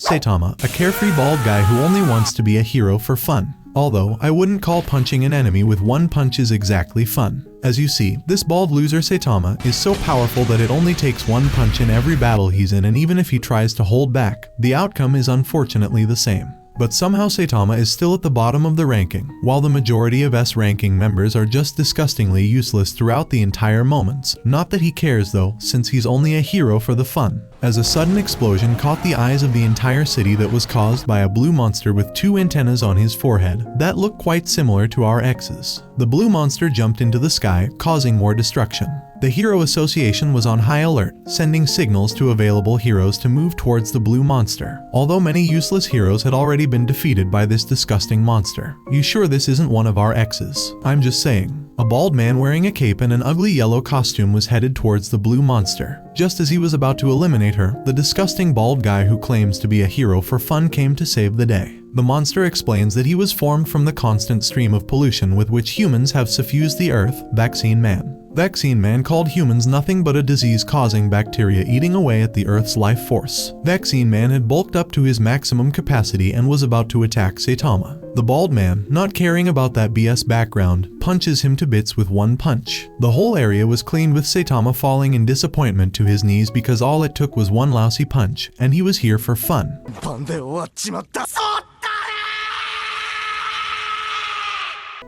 Saitama, a carefree bald guy who only wants to be a hero for fun. Although, I wouldn't call punching an enemy with one punch is exactly fun. As you see, this bald loser Saitama is so powerful that it only takes one punch in every battle he's in, and even if he tries to hold back, the outcome is unfortunately the same. But somehow Saitama is still at the bottom of the ranking, while the majority of S-ranking members are just disgustingly useless throughout the entire moments. Not that he cares though, since he's only a hero for the fun. As a sudden explosion caught the eyes of the entire city that was caused by a blue monster with two antennas on his forehead that looked quite similar to our X's. The blue monster jumped into the sky, causing more destruction. The Hero Association was on high alert, sending signals to available heroes to move towards the blue monster. Although many useless heroes had already been defeated by this disgusting monster. You sure this isn't one of our X's? I'm just saying. A bald man wearing a cape and an ugly yellow costume was headed towards the blue monster. Just as he was about to eliminate her, the disgusting bald guy who claims to be a hero for fun came to save the day. The monster explains that he was formed from the constant stream of pollution with which humans have suffused the earth. Vaccine Man. Vaccine Man called humans nothing but a disease-causing bacteria eating away at the Earth's life force. Vaccine Man had bulked up to his maximum capacity and was about to attack Saitama. The bald man, not caring about that BS background, punches him to bits with one punch. The whole area was cleaned with Saitama falling in disappointment to his knees because all it took was one lousy punch, and he was here for fun.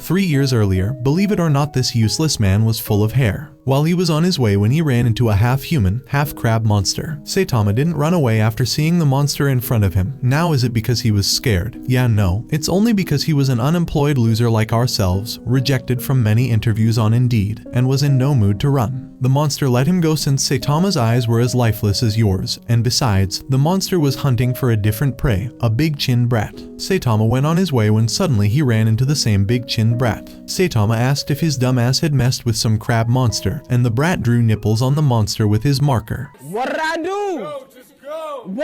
3 years earlier, believe it or not, this useless man was full of hair. While he was on his way when he ran into a half-human, half-crab monster. Saitama didn't run away after seeing the monster in front of him. Now is it because he was scared? Yeah, no. It's only because he was an unemployed loser like ourselves, rejected from many interviews on Indeed, and was in no mood to run. The monster let him go since Saitama's eyes were as lifeless as yours, and besides, the monster was hunting for a different prey, a big-chinned brat. Saitama went on his way when suddenly he ran into the same big-chinned brat. Saitama asked if his dumbass had messed with some crab monster, and the brat drew nipples on the monster with his marker. What'd I do? Go, just go.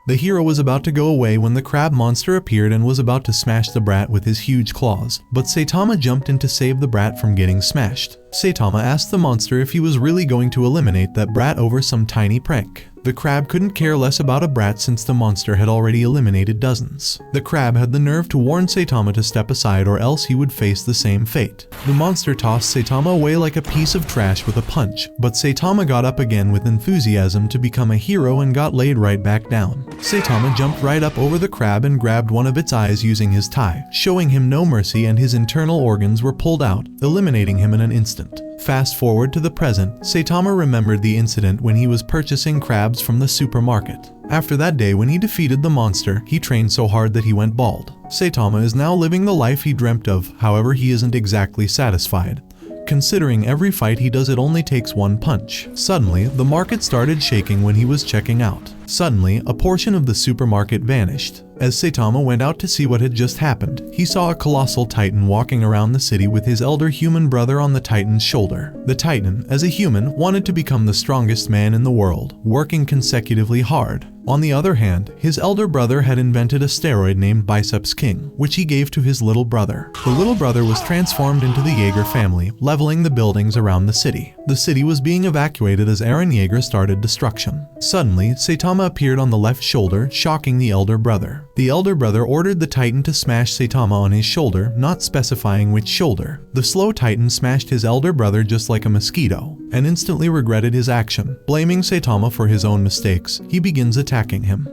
The hero was about to go away when the crab monster appeared and was about to smash the brat with his huge claws, but Saitama jumped in to save the brat from getting smashed. Saitama asked the monster if he was really going to eliminate that brat over some tiny prank. The crab couldn't care less about a brat since the monster had already eliminated dozens. The crab had the nerve to warn Saitama to step aside or else he would face the same fate. The monster tossed Saitama away like a piece of trash with a punch, but Saitama got up again with enthusiasm to become a hero and got laid right back down. Saitama jumped right up over the crab and grabbed one of its eyes using his tie, showing him no mercy, and his internal organs were pulled out, eliminating him in an instant. Fast forward to the present, Saitama remembered the incident when he was purchasing crabs from the supermarket. After that day when he defeated the monster, he trained so hard that he went bald. Saitama is now living the life he dreamt of, however he isn't exactly satisfied. Considering every fight he does it only takes one punch. Suddenly, the market started shaking when he was checking out. Suddenly, a portion of the supermarket vanished. As Saitama went out to see what had just happened, he saw a colossal titan walking around the city with his elder human brother on the titan's shoulder. The titan, as a human, wanted to become the strongest man in the world, working consecutively hard. On the other hand, his elder brother had invented a steroid named Biceps King, which he gave to his little brother. The little brother was transformed into the Jaeger family, leveling the buildings around the city. The city was being evacuated as Eren Jaeger started destruction. Suddenly, Saitama appeared on the left shoulder, shocking the elder brother. The elder brother ordered the titan to smash Saitama on his shoulder, not specifying which shoulder. The slow titan smashed his elder brother just like a mosquito, and instantly regretted his action. Blaming Saitama for his own mistakes, he begins attacking him.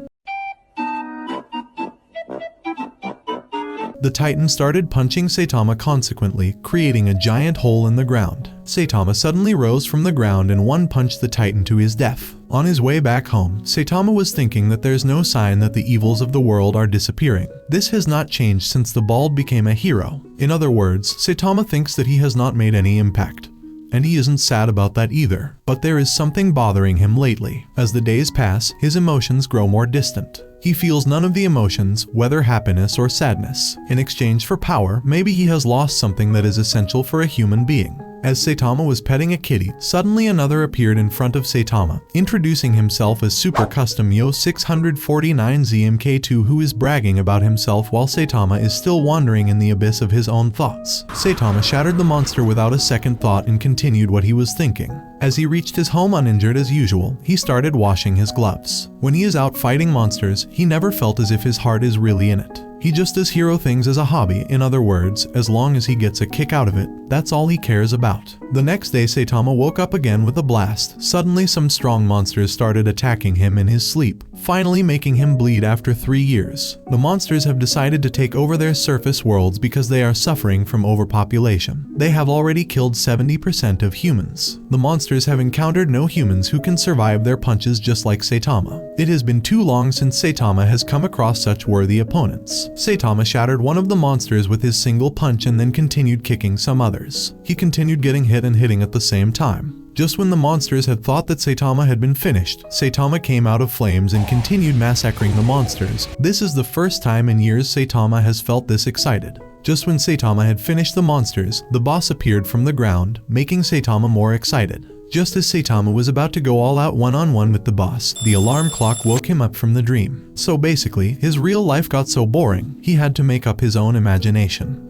The titan started punching Saitama consequently, creating a giant hole in the ground. Saitama suddenly rose from the ground and one-punched the titan to his death. On his way back home, Saitama was thinking that there's no sign that the evils of the world are disappearing. This has not changed since the bald became a hero. In other words, Saitama thinks that he has not made any impact. And he isn't sad about that either. But there is something bothering him lately. As the days pass, his emotions grow more distant. He feels none of the emotions, whether happiness or sadness. In exchange for power, maybe he has lost something that is essential for a human being. As Saitama was petting a kitty, suddenly another appeared in front of Saitama, introducing himself as Super Custom Yo 649 ZMK2, who is bragging about himself while Saitama is still wandering in the abyss of his own thoughts. Saitama shattered the monster without a second thought and continued what he was thinking. As he reached his home uninjured as usual, he started washing his gloves. When he is out fighting monsters, he never felt as if his heart is really in it. He just does hero things as a hobby. In other words, as long as he gets a kick out of it, that's all he cares about. The next day, Saitama woke up again with a blast. Suddenly, some strong monsters started attacking him in his sleep, finally making him bleed after 3 years. The monsters have decided to take over their surface worlds because they are suffering from overpopulation. They have already killed 70% of humans. The monsters have encountered no humans who can survive their punches just like Saitama. It has been too long since Saitama has come across such worthy opponents. Saitama shattered one of the monsters with his single punch and then continued kicking some others. He continued getting hit and hitting at the same time. Just when the monsters had thought that Saitama had been finished, Saitama came out of flames and continued massacring the monsters. This is the first time in years Saitama has felt this excited. Just when Saitama had finished the monsters, the boss appeared from the ground, making Saitama more excited. Just as Saitama was about to go all out one-on-one with the boss, the alarm clock woke him up from the dream. So basically, his real life got so boring, he had to make up his own imagination.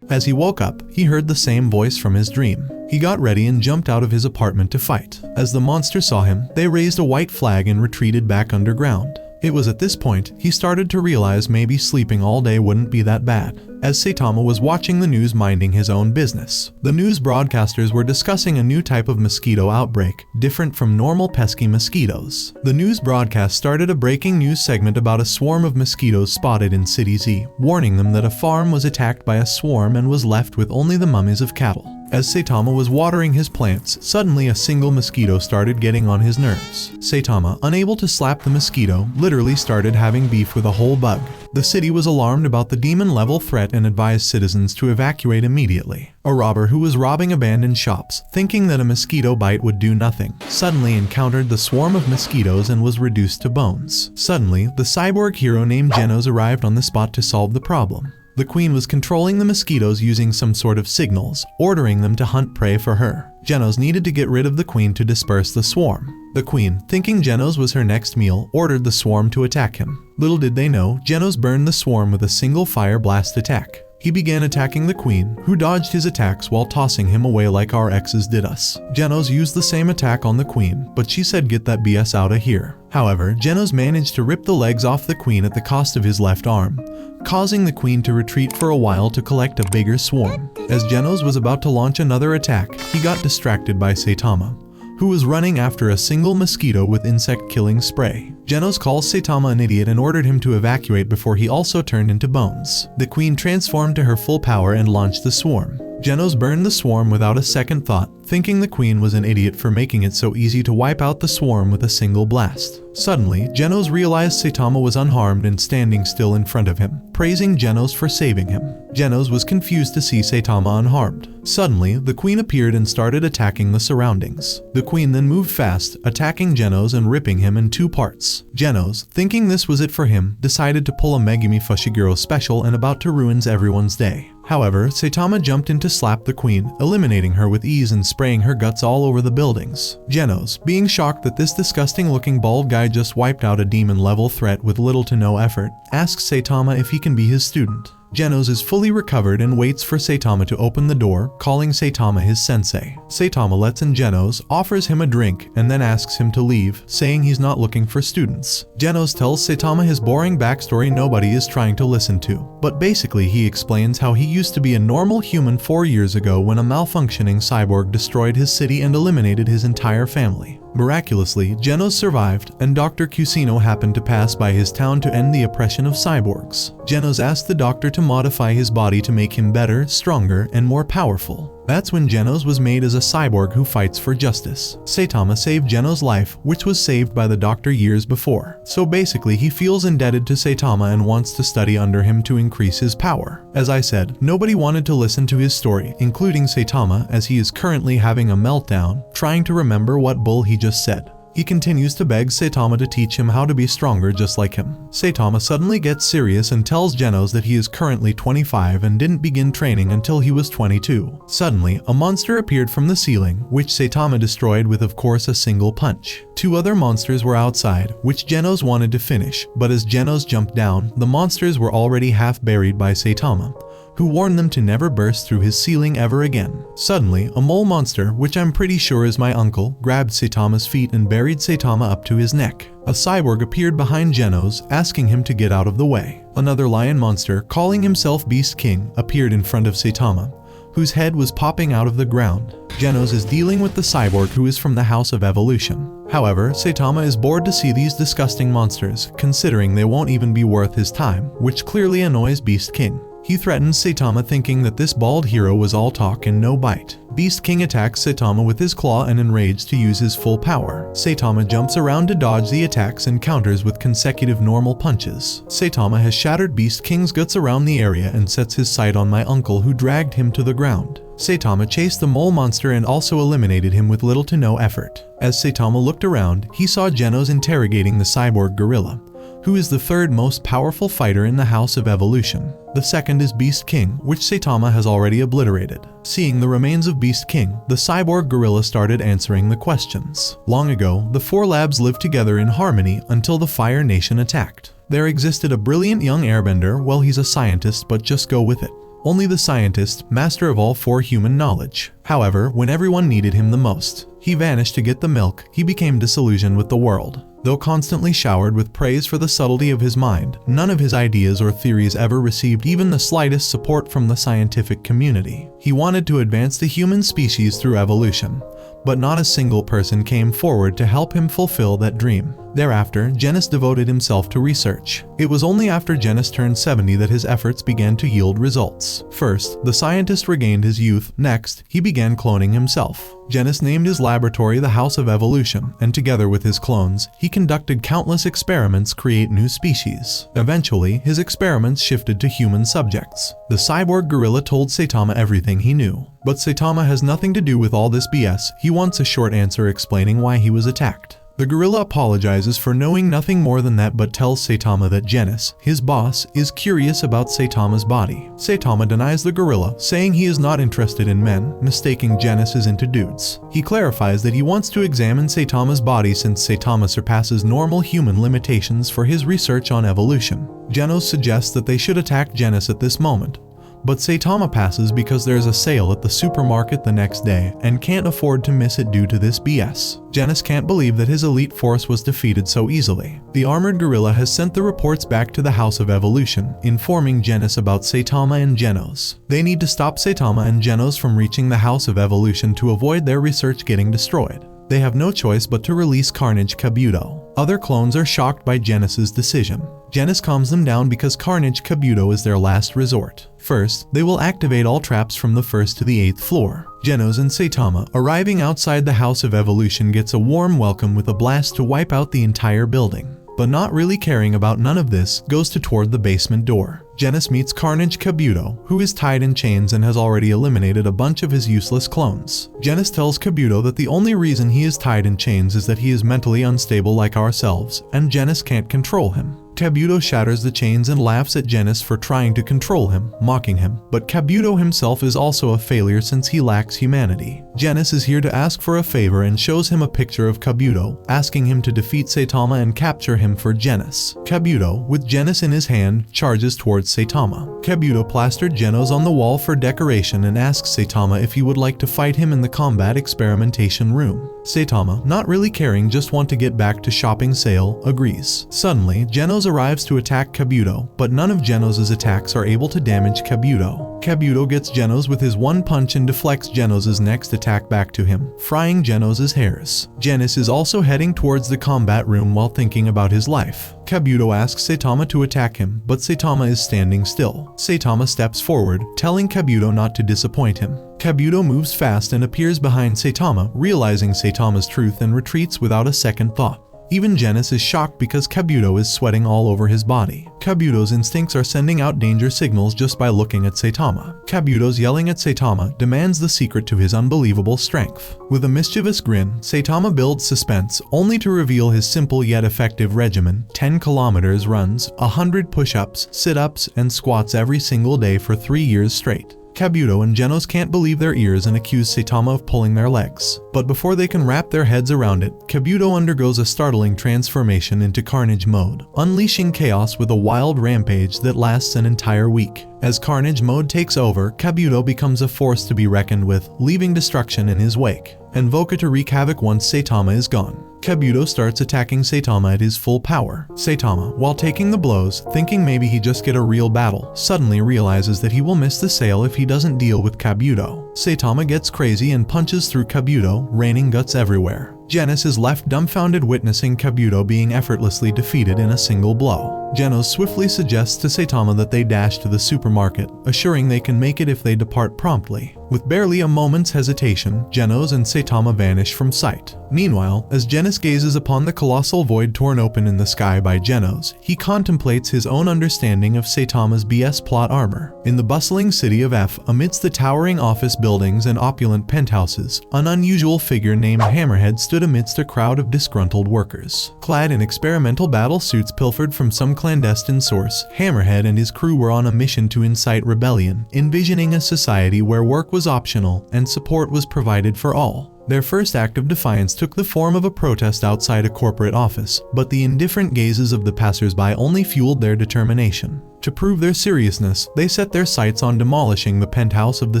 As he woke up, he heard the same voice from his dream. He got ready and jumped out of his apartment to fight. As the monster saw him, they raised a white flag and retreated back underground. It was at this point he started to realize maybe sleeping all day wouldn't be that bad, as Saitama was watching the news minding his own business. The news broadcasters were discussing a new type of mosquito outbreak, different from normal pesky mosquitoes. The news broadcast started a breaking news segment about a swarm of mosquitoes spotted in City Z, warning them that a farm was attacked by a swarm and was left with only the mummies of cattle. As Saitama was watering his plants, suddenly a single mosquito started getting on his nerves. Saitama, unable to slap the mosquito, literally started having beef with a whole bug. The city was alarmed about the demon-level threat and advised citizens to evacuate immediately. A robber who was robbing abandoned shops, thinking that a mosquito bite would do nothing, suddenly encountered the swarm of mosquitoes and was reduced to bones. Suddenly, the cyborg hero named Genos arrived on the spot to solve the problem. The queen was controlling the mosquitoes using some sort of signals, ordering them to hunt prey for her. Genos needed to get rid of the queen to disperse the swarm. The queen, thinking Genos was her next meal, ordered the swarm to attack him. Little did they know, Genos burned the swarm with a single fire blast attack. He began attacking the queen, who dodged his attacks while tossing him away like our exes did us. Genos used the same attack on the queen, but she said get that BS outta here. However, Genos managed to rip the legs off the queen at the cost of his left arm, causing the queen to retreat for a while to collect a bigger swarm. As Genos was about to launch another attack, he got distracted by Saitama, who was running after a single mosquito with insect-killing spray. Genos calls Saitama an idiot and ordered him to evacuate before he also turned into bones. The queen transformed to her full power and launched the swarm. Genos burned the swarm without a second thought, thinking the queen was an idiot for making it so easy to wipe out the swarm with a single blast. Suddenly, Genos realized Saitama was unharmed and standing still in front of him, praising Genos for saving him. Genos was confused to see Saitama unharmed. Suddenly, the queen appeared and started attacking the surroundings. The queen then moved fast, attacking Genos and ripping him in 2 parts. Genos, thinking this was it for him, decided to pull a Megumi Fushiguro special and about to ruin everyone's day. However, Saitama jumped in to slap the queen, eliminating her with ease and spraying her guts all over the buildings. Genos, being shocked that this disgusting-looking bald guy just wiped out a demon-level threat with little to no effort, asks Saitama if he can be his student. Genos is fully recovered and waits for Saitama to open the door, calling Saitama his sensei. Saitama lets in Genos, offers him a drink, and then asks him to leave, saying he's not looking for students. Genos tells Saitama his boring backstory nobody is trying to listen to, but basically he explains how he used to be a normal human 4 years ago when a malfunctioning cyborg destroyed his city and eliminated his entire family. Miraculously, Genos survived, and Dr. Cusino happened to pass by his town to end the oppression of cyborgs. Genos asked the doctor to modify his body to make him better, stronger, and more powerful. That's when Genos was made as a cyborg who fights for justice. Saitama saved Genos' life, which was saved by the doctor years before. So basically he feels indebted to Saitama and wants to study under him to increase his power. As I said, nobody wanted to listen to his story, including Saitama, as he is currently having a meltdown, trying to remember what bull he just said. He continues to beg Saitama to teach him how to be stronger just like him. Saitama suddenly gets serious and tells Genos that he is currently 25 and didn't begin training until he was 22. Suddenly, a monster appeared from the ceiling, which Saitama destroyed with of course a single punch. 2 other monsters were outside, which Genos wanted to finish, but as Genos jumped down, the monsters were already half buried by Saitama, who warned them to never burst through his ceiling ever again. Suddenly, a mole monster, which I'm pretty sure is my uncle, grabbed Saitama's feet and buried Saitama up to his neck. A cyborg appeared behind Genos, asking him to get out of the way. Another lion monster, calling himself Beast King, appeared in front of Saitama, whose head was popping out of the ground. Genos is dealing with the cyborg who is from the House of Evolution. However, Saitama is bored to see these disgusting monsters, considering they won't even be worth his time, which clearly annoys Beast King. He threatens Saitama, thinking that this bald hero was all talk and no bite. Beast King attacks Saitama with his claw and enraged to use his full power. Saitama jumps around to dodge the attacks and counters with consecutive normal punches. Saitama has shattered Beast King's guts around the area and sets his sight on my uncle, who dragged him to the ground. Saitama chased the mole monster and also eliminated him with little to no effort. As Saitama looked around, he saw Genos interrogating the cyborg gorilla, who is the third most powerful fighter in the House of Evolution. The second is Beast King, which Saitama has already obliterated. Seeing the remains of Beast King, the cyborg gorilla started answering the questions. Long ago, the four labs lived together in harmony until the Fire Nation attacked. There existed a brilliant young airbender. Well, he's a scientist, but just go with it. Only the scientist, master of all four human knowledge. However, when everyone needed him the most, he vanished to get the milk. He became disillusioned with the world. Though constantly showered with praise for the subtlety of his mind, none of his ideas or theories ever received even the slightest support from the scientific community. He wanted to advance the human species through evolution, but not a single person came forward to help him fulfill that dream. Thereafter, Genos devoted himself to research. It was only after Genos turned 70 that his efforts began to yield results. First, the scientist regained his youth. Next, he began cloning himself. Genos named his laboratory the House of Evolution, and together with his clones, he conducted countless experiments to create new species. Eventually, his experiments shifted to human subjects. The cyborg gorilla told Saitama everything he knew. But Saitama has nothing to do with all this BS. He wants a short answer explaining why he was attacked. The gorilla apologizes for knowing nothing more than that, but tells Saitama that Genos, his boss, is curious about Saitama's body. Saitama denies the gorilla, saying he is not interested in men, mistaking Genos is into dudes. He clarifies that he wants to examine Saitama's body since Saitama surpasses normal human limitations for his research on evolution. Genos suggests that they should attack Genos at this moment, but Saitama passes because there is a sale at the supermarket the next day and can't afford to miss it due to this BS. Genos can't believe that his elite force was defeated so easily. The armored gorilla has sent the reports back to the House of Evolution, informing Genos about Saitama and Genos. They need to stop Saitama and Genos from reaching the House of Evolution to avoid their research getting destroyed. They have no choice but to release Carnage Kabuto. Other clones are shocked by Genos' decision. Genos calms them down because Carnage Kabuto is their last resort. First, they will activate all traps from the 1st to the 8th floor. Genos and Saitama, arriving outside the House of Evolution, gets a warm welcome with a blast to wipe out the entire building. But not really caring about none of this, goes toward the basement door. Genos meets Carnage Kabuto, who is tied in chains and has already eliminated a bunch of his useless clones. Genos tells Kabuto that the only reason he is tied in chains is that he is mentally unstable like ourselves, and Genos can't control him. Kabuto shatters the chains and laughs at Genos for trying to control him, mocking him. But Kabuto himself is also a failure since he lacks humanity. Genos is here to ask for a favor and shows him a picture of Kabuto, asking him to defeat Saitama and capture him for Genos. Kabuto, with Genos in his hand, charges towards Saitama. Kabuto plastered Genos on the wall for decoration and asks Saitama if he would like to fight him in the combat experimentation room. Saitama, not really caring, just want to get back to shopping sale, agrees. Suddenly, Genos arrives to attack Kabuto, but none of Genos' attacks are able to damage Kabuto. Kabuto gets Genos with his one punch and deflects Genos' next attack back to him, frying Genos' hairs. Genos is also heading towards the combat room while thinking about his life. Kabuto asks Saitama to attack him, but Saitama is standing still. Saitama steps forward, telling Kabuto not to disappoint him. Kabuto moves fast and appears behind Saitama, realizing Saitama's truth, and retreats without a second thought. Even Genos is shocked because Kabuto is sweating all over his body. Kabuto's instincts are sending out danger signals just by looking at Saitama. Kabuto's yelling at Saitama demands the secret to his unbelievable strength. With a mischievous grin, Saitama builds suspense, only to reveal his simple yet effective regimen: 10 kilometers runs, 100 push-ups, sit-ups, and squats every single day for 3 years straight. Kabuto and Genos can't believe their ears and accuse Saitama of pulling their legs. But before they can wrap their heads around it, Kabuto undergoes a startling transformation into Carnage mode, unleashing chaos with a wild rampage that lasts an entire week. As Carnage mode takes over, Kabuto becomes a force to be reckoned with, leaving destruction in his wake, and Voka to wreak havoc once Saitama is gone. Kabuto starts attacking Saitama at his full power. Saitama, while taking the blows, thinking maybe he just get a real battle, suddenly realizes that he will miss the sale if he doesn't deal with Kabuto. Saitama gets crazy and punches through Kabuto, raining guts everywhere. Genos is left dumbfounded witnessing Kabuto being effortlessly defeated in a single blow. Genos swiftly suggests to Saitama that they dash to the supermarket, assuring they can make it if they depart promptly. With barely a moment's hesitation, Genos and Saitama vanish from sight. Meanwhile, as Genos gazes upon the colossal void torn open in the sky by Genos, he contemplates his own understanding of Saitama's BS plot armor. In the bustling city of F, amidst the towering office buildings and opulent penthouses, an unusual figure named Hammerhead stood amidst a crowd of disgruntled workers. Clad in experimental battle suits pilfered from some clandestine source, Hammerhead and his crew were on a mission to incite rebellion, envisioning a society where work was optional and support was provided for all. Their first act of defiance took the form of a protest outside a corporate office, but the indifferent gazes of the passersby only fueled their determination. To prove their seriousness, they set their sights on demolishing the penthouse of the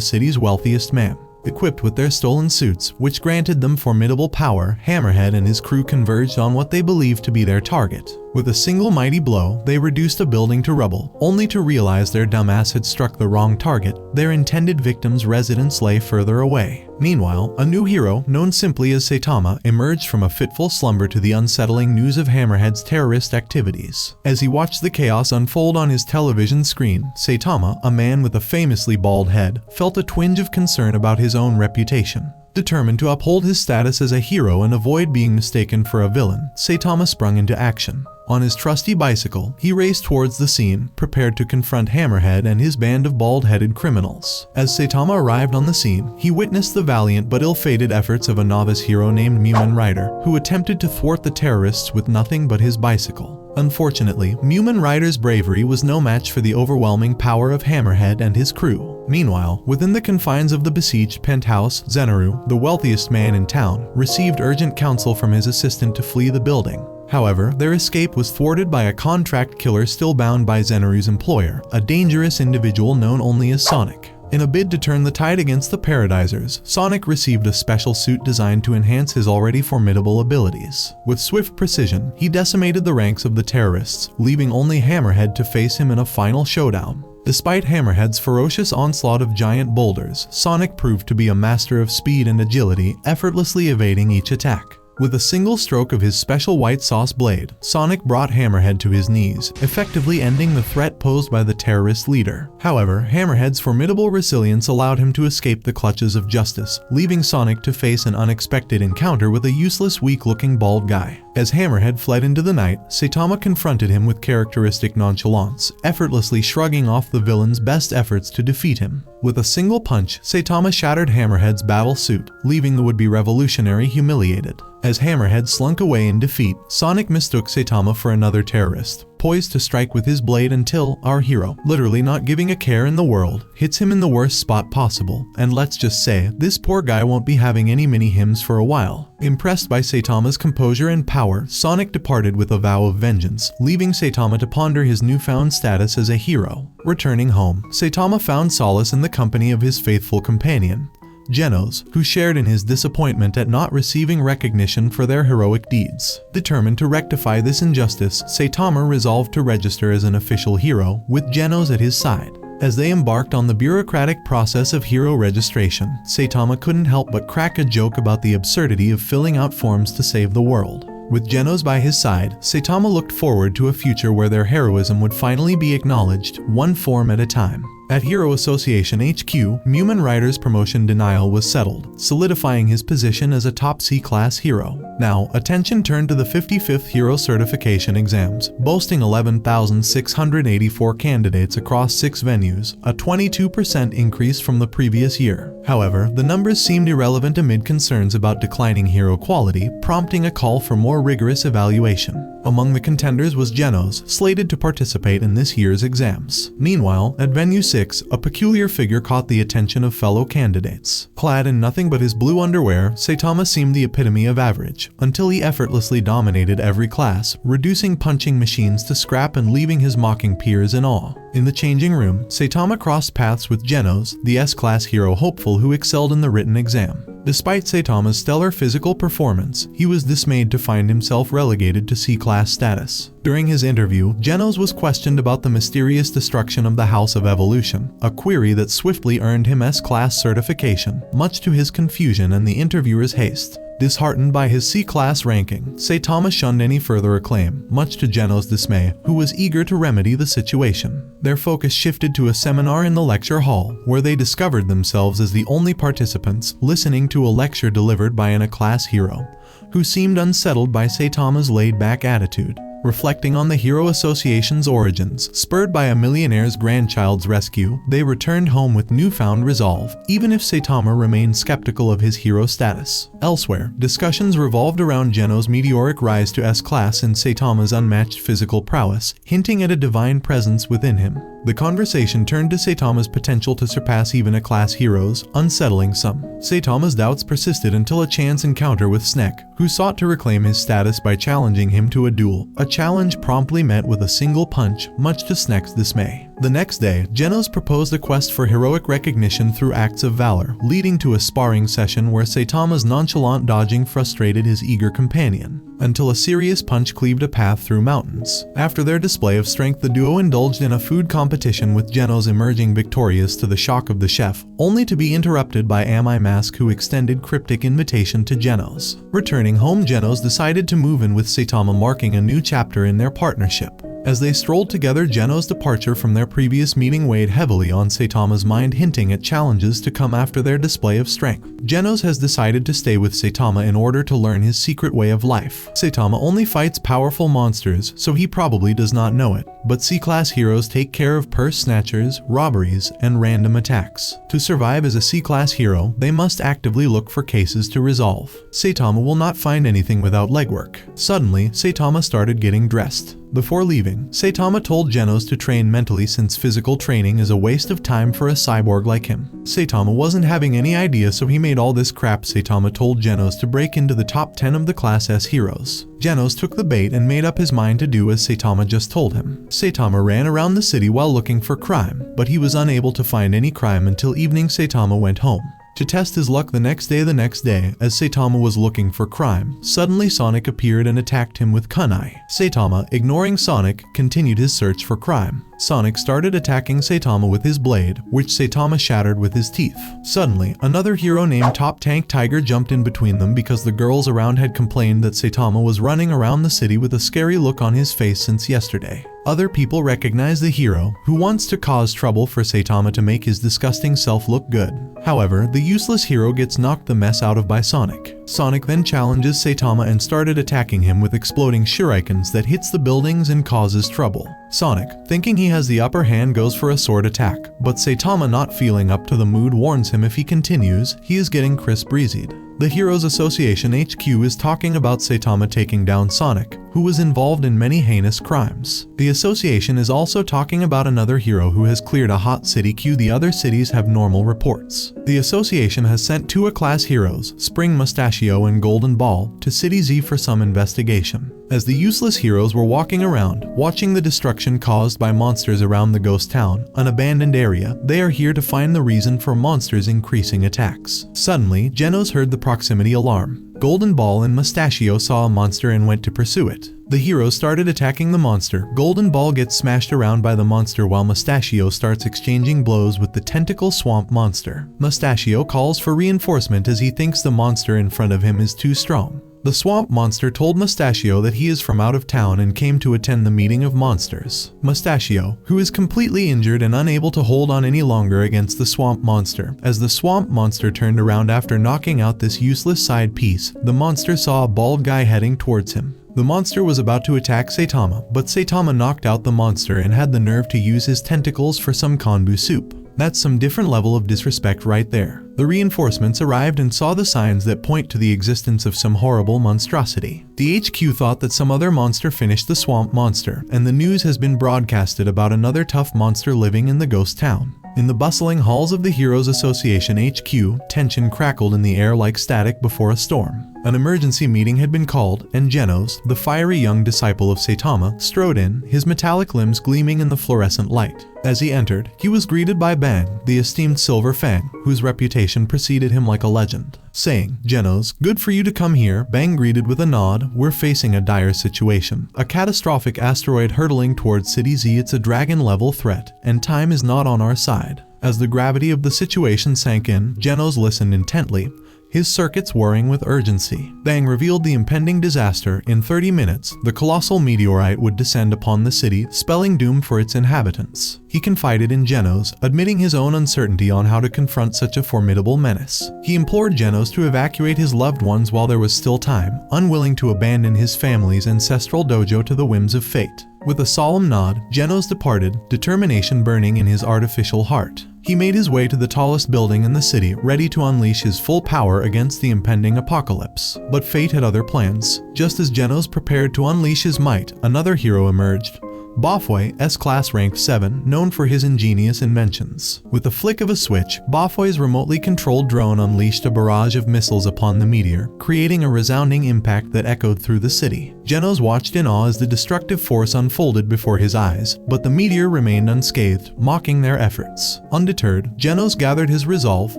city's wealthiest man. Equipped with their stolen suits, which granted them formidable power, Hammerhead and his crew converged on what they believed to be their target. With a single mighty blow, they reduced a building to rubble, only to realize their dumbass had struck the wrong target. Their intended victim's residence lay further away. Meanwhile, a new hero, known simply as Saitama, emerged from a fitful slumber to the unsettling news of Hammerhead's terrorist activities. As he watched the chaos unfold on his television screen, Saitama, a man with a famously bald head, felt a twinge of concern about his own reputation. Determined to uphold his status as a hero and avoid being mistaken for a villain, Saitama sprung into action. On his trusty bicycle, he raced towards the scene, prepared to confront Hammerhead and his band of bald-headed criminals. As Saitama arrived on the scene, he witnessed the valiant but ill-fated efforts of a novice hero named Mumen Rider, who attempted to thwart the terrorists with nothing but his bicycle. Unfortunately, Mumen Rider's bravery was no match for the overwhelming power of Hammerhead and his crew. Meanwhile, within the confines of the besieged penthouse, Zenaru, the wealthiest man in town, received urgent counsel from his assistant to flee the building. However, their escape was thwarted by a contract killer still bound by Zenaru's employer, a dangerous individual known only as Sonic. In a bid to turn the tide against the Paradisers, Sonic received a special suit designed to enhance his already formidable abilities. With swift precision, he decimated the ranks of the terrorists, leaving only Hammerhead to face him in a final showdown. Despite Hammerhead's ferocious onslaught of giant boulders, Sonic proved to be a master of speed and agility, effortlessly evading each attack. With a single stroke of his special white sauce blade, Sonic brought Hammerhead to his knees, effectively ending the threat posed by the terrorist leader. However, Hammerhead's formidable resilience allowed him to escape the clutches of justice, leaving Sonic to face an unexpected encounter with a useless, weak-looking bald guy. As Hammerhead fled into the night, Saitama confronted him with characteristic nonchalance, effortlessly shrugging off the villain's best efforts to defeat him. With a single punch, Saitama shattered Hammerhead's battle suit, leaving the would-be revolutionary humiliated. As Hammerhead slunk away in defeat, Sonic mistook Saitama for another terrorist, poised to strike with his blade until our hero, literally not giving a care in the world, hits him in the worst spot possible. And let's just say, this poor guy won't be having any mini-hymns for a while. Impressed by Saitama's composure and power, Sonic departed with a vow of vengeance, leaving Saitama to ponder his newfound status as a hero. Returning home, Saitama found solace in the company of his faithful companion, Genos, who shared in his disappointment at not receiving recognition for their heroic deeds. Determined to rectify this injustice, Saitama resolved to register as an official hero, with Genos at his side. As they embarked on the bureaucratic process of hero registration, Saitama couldn't help but crack a joke about the absurdity of filling out forms to save the world. With Genos by his side, Saitama looked forward to a future where their heroism would finally be acknowledged, one form at a time. At Hero Association HQ, Mumen Rider's promotion denial was settled, solidifying his position as a top C-class hero. Now, attention turned to the 55th Hero Certification exams, boasting 11,684 candidates across 6 venues, a 22% increase from the previous year. However, the numbers seemed irrelevant amid concerns about declining hero quality, prompting a call for more rigorous evaluation. Among the contenders was Genos, slated to participate in this year's exams. Meanwhile, at Venue 6, 6, a peculiar figure caught the attention of fellow candidates. Clad in nothing but his blue underwear, Saitama seemed the epitome of average, until he effortlessly dominated every class, reducing punching machines to scrap and leaving his mocking peers in awe. In the changing room, Saitama crossed paths with Genos, the S-class hero hopeful who excelled in the written exam. Despite Saitama's stellar physical performance, he was dismayed to find himself relegated to C-class status. During his interview, Genos was questioned about the mysterious destruction of the House of Evolution, a query that swiftly earned him S-class certification, much to his confusion and the interviewer's haste. Disheartened by his C-class ranking, Saitama shunned any further acclaim, much to Genos' dismay, who was eager to remedy the situation. Their focus shifted to a seminar in the lecture hall, where they discovered themselves as the only participants listening to a lecture delivered by an A-class hero, who seemed unsettled by Saitama's laid-back attitude. Reflecting on the Hero Association's origins, spurred by a millionaire's grandchild's rescue, they returned home with newfound resolve, even if Saitama remained skeptical of his hero status. Elsewhere, discussions revolved around Genos' meteoric rise to S-class and Saitama's unmatched physical prowess, hinting at a divine presence within him. The conversation turned to Saitama's potential to surpass even A-class heroes, unsettling some. Saitama's doubts persisted until a chance encounter with Snek, who sought to reclaim his status by challenging him to a duel, a challenge promptly met with a single punch, much to Snek's dismay. The next day, Genos proposed a quest for heroic recognition through acts of valor, leading to a sparring session where Saitama's nonchalant dodging frustrated his eager companion, until a serious punch cleaved a path through mountains. After their display of strength, the duo indulged in a food competition with Genos emerging victorious to the shock of the chef, only to be interrupted by Ami Mask, who extended cryptic invitation to Genos. Returning home, Genos decided to move in with Saitama, marking a new chapter in their partnership. As they strolled together, Genos' departure from their previous meeting weighed heavily on Saitama's mind, hinting at challenges to come after their display of strength. Genos has decided to stay with Saitama in order to learn his secret way of life. Saitama only fights powerful monsters, so he probably does not know it, but C-class heroes take care of purse snatchers, robberies, and random attacks. To survive as a C-class hero, they must actively look for cases to resolve. Saitama will not find anything without legwork. Suddenly, Saitama started getting dressed. Before leaving, Saitama told Genos to train mentally since physical training is a waste of time for a cyborg like him. Saitama wasn't having any idea, so he made all this crap. Saitama told Genos to break into the top 10 of the Class S heroes. Genos took the bait and made up his mind to do as Saitama just told him. Saitama ran around the city while looking for crime, but he was unable to find any crime until evening. Saitama went home to test his luck the next day, as Saitama was looking for crime, suddenly Sonic appeared and attacked him with kunai. Saitama, ignoring Sonic, continued his search for crime. Sonic started attacking Saitama with his blade, which Saitama shattered with his teeth. Suddenly, another hero named Top Tank Tiger jumped in between them because the girls around had complained that Saitama was running around the city with a scary look on his face since yesterday. Other people recognize the hero, who wants to cause trouble for Saitama to make his disgusting self look good. However, the useless hero gets knocked the mess out of by Sonic. Sonic then challenges Saitama and started attacking him with exploding shurikens that hits the buildings and causes trouble. Sonic, thinking he has the upper hand, goes for a sword attack, but Saitama, not feeling up to the mood, warns him if he continues, he is getting crisp breezied. The Heroes Association HQ is talking about Saitama taking down Sonic, who was involved in many heinous crimes. The association is also talking about another hero who has cleared a hot city queue. The other cities have normal reports. The association has sent 2 A-class heroes, Spring Mustachio and Golden Ball, to City Z for some investigation. As the useless heroes were walking around, watching the destruction caused by monsters around the ghost town, an abandoned area, they are here to find the reason for monsters' increasing attacks. Suddenly, Genos heard the proximity alarm. Golden Ball and Mustachio saw a monster and went to pursue it. The heroes started attacking the monster. Golden Ball gets smashed around by the monster while Mustachio starts exchanging blows with the tentacle swamp monster. Mustachio calls for reinforcement as he thinks the monster in front of him is too strong. The swamp monster told Mustachio that he is from out of town and came to attend the meeting of monsters. Mustachio, who is completely injured and unable to hold on any longer against the swamp monster. As the swamp monster turned around after knocking out this useless side piece, the monster saw a bald guy heading towards him. The monster was about to attack Saitama, but Saitama knocked out the monster and had the nerve to use his tentacles for some konbu soup. That's some different level of disrespect right there. The reinforcements arrived and saw the signs that point to the existence of some horrible monstrosity. The HQ thought that some other monster finished the swamp monster, and the news has been broadcasted about another tough monster living in the ghost town. In the bustling halls of the Heroes Association HQ, tension crackled in the air like static before a storm. An emergency meeting had been called, and Genos, the fiery young disciple of Saitama, strode in, his metallic limbs gleaming in the fluorescent light. As he entered, he was greeted by Bang, the esteemed Silver Fang, whose reputation preceded him like a legend. Saying, "Genos, good for you to come here," Bang greeted with a nod. "We're facing a dire situation. A catastrophic asteroid hurtling towards City Z. It's a dragon-level threat, and time is not on our side." As the gravity of the situation sank in, Genos listened intently, his circuits whirring with urgency. Bang revealed the impending disaster. In 30 minutes, the colossal meteorite would descend upon the city, spelling doom for its inhabitants. He confided in Genos, admitting his own uncertainty on how to confront such a formidable menace. He implored Genos to evacuate his loved ones while there was still time, unwilling to abandon his family's ancestral dojo to the whims of fate. With a solemn nod, Genos departed, determination burning in his artificial heart. He made his way to the tallest building in the city, ready to unleash his full power against the impending apocalypse. But fate had other plans. Just as Genos prepared to unleash his might, another hero emerged. Bafoy, S-Class rank 7, known for his ingenious inventions. With a flick of a switch, Bafoy's remotely controlled drone unleashed a barrage of missiles upon the meteor, creating a resounding impact that echoed through the city. Genos watched in awe as the destructive force unfolded before his eyes, but the meteor remained unscathed, mocking their efforts. Undeterred, Genos gathered his resolve,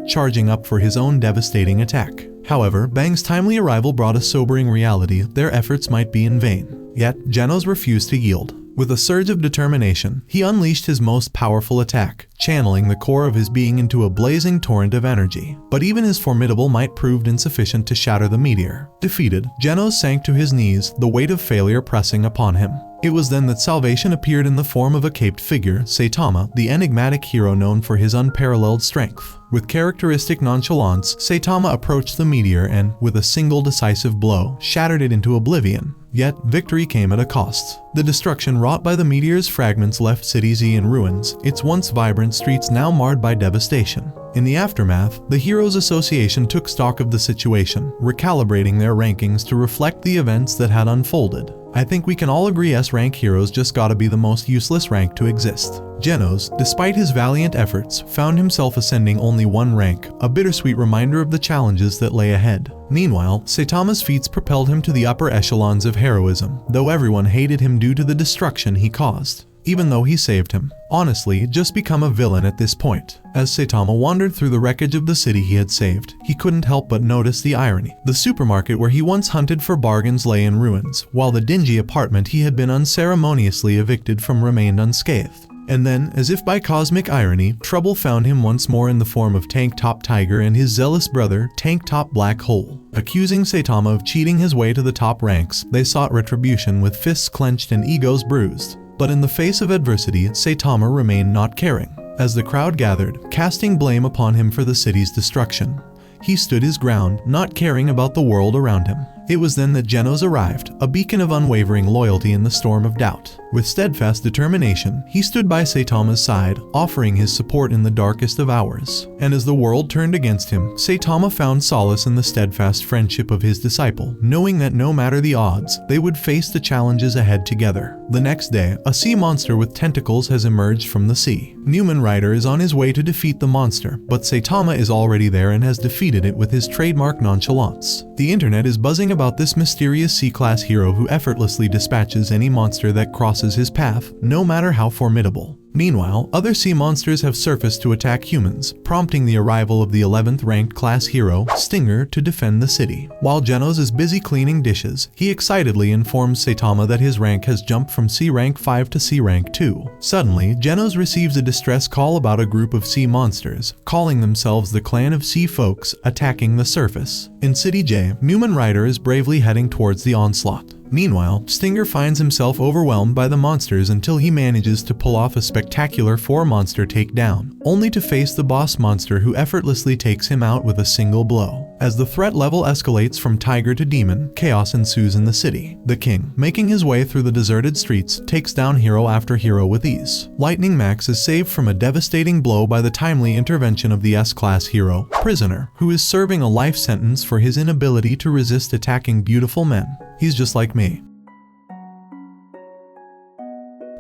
charging up for his own devastating attack. However, Bang's timely arrival brought a sobering reality: their efforts might be in vain. Yet, Genos refused to yield. With a surge of determination, he unleashed his most powerful attack, channeling the core of his being into a blazing torrent of energy. But even his formidable might proved insufficient to shatter the meteor. Defeated, Genos sank to his knees, the weight of failure pressing upon him. It was then that salvation appeared in the form of a caped figure, Saitama, the enigmatic hero known for his unparalleled strength. With characteristic nonchalance, Saitama approached the meteor and, with a single decisive blow, shattered it into oblivion. Yet, victory came at a cost. The destruction wrought by the meteor's fragments left City Z in ruins, its once vibrant streets now marred by devastation. In the aftermath, the Heroes Association took stock of the situation, recalibrating their rankings to reflect the events that had unfolded. I think we can all agree S-rank heroes just gotta be the most useless rank to exist. Genos, despite his valiant efforts, found himself ascending only one rank, a bittersweet reminder of the challenges that lay ahead. Meanwhile, Saitama's feats propelled him to the upper echelons of heroism, though everyone hated him due to the destruction he caused. Even though he saved him. Honestly, just become a villain at this point. As Saitama wandered through the wreckage of the city he had saved, he couldn't help but notice the irony. The supermarket where he once hunted for bargains lay in ruins, while the dingy apartment he had been unceremoniously evicted from remained unscathed. And then, as if by cosmic irony, trouble found him once more in the form of Tank Top Tiger and his zealous brother, Tank Top Black Hole. Accusing Saitama of cheating his way to the top ranks, they sought retribution with fists clenched and egos bruised. But in the face of adversity, Saitama remained not caring. As the crowd gathered, casting blame upon him for the city's destruction, he stood his ground, not caring about the world around him. It was then that Genos arrived, a beacon of unwavering loyalty in the storm of doubt. With steadfast determination, he stood by Saitama's side, offering his support in the darkest of hours. And as the world turned against him, Saitama found solace in the steadfast friendship of his disciple, knowing that no matter the odds, they would face the challenges ahead together. The next day, a sea monster with tentacles has emerged from the sea. Newman Rider is on his way to defeat the monster, but Saitama is already there and has defeated it with his trademark nonchalance. The internet is buzzing about this mysterious C-class hero who effortlessly dispatches any monster that crosses his path, no matter how formidable. Meanwhile, other sea monsters have surfaced to attack humans, prompting the arrival of the 11th ranked class hero, Stinger, to defend the city. While Genos is busy cleaning dishes, he excitedly informs Saitama that his rank has jumped from C rank 5 to C rank 2. Suddenly, Genos receives a distress call about a group of sea monsters, calling themselves the Clan of Sea Folks, attacking the surface. In City J, Newman Rider is bravely heading towards the onslaught. Meanwhile, Stinger finds himself overwhelmed by the monsters until he manages to pull off a spectacular 4-monster takedown, only to face the boss monster who effortlessly takes him out with a single blow. As the threat level escalates from tiger to demon, chaos ensues in the city. The king, making his way through the deserted streets, takes down hero after hero with ease. Lightning Max is saved from a devastating blow by the timely intervention of the S-class hero, Prisoner, who is serving a life sentence for his inability to resist attacking beautiful men. He's just like me.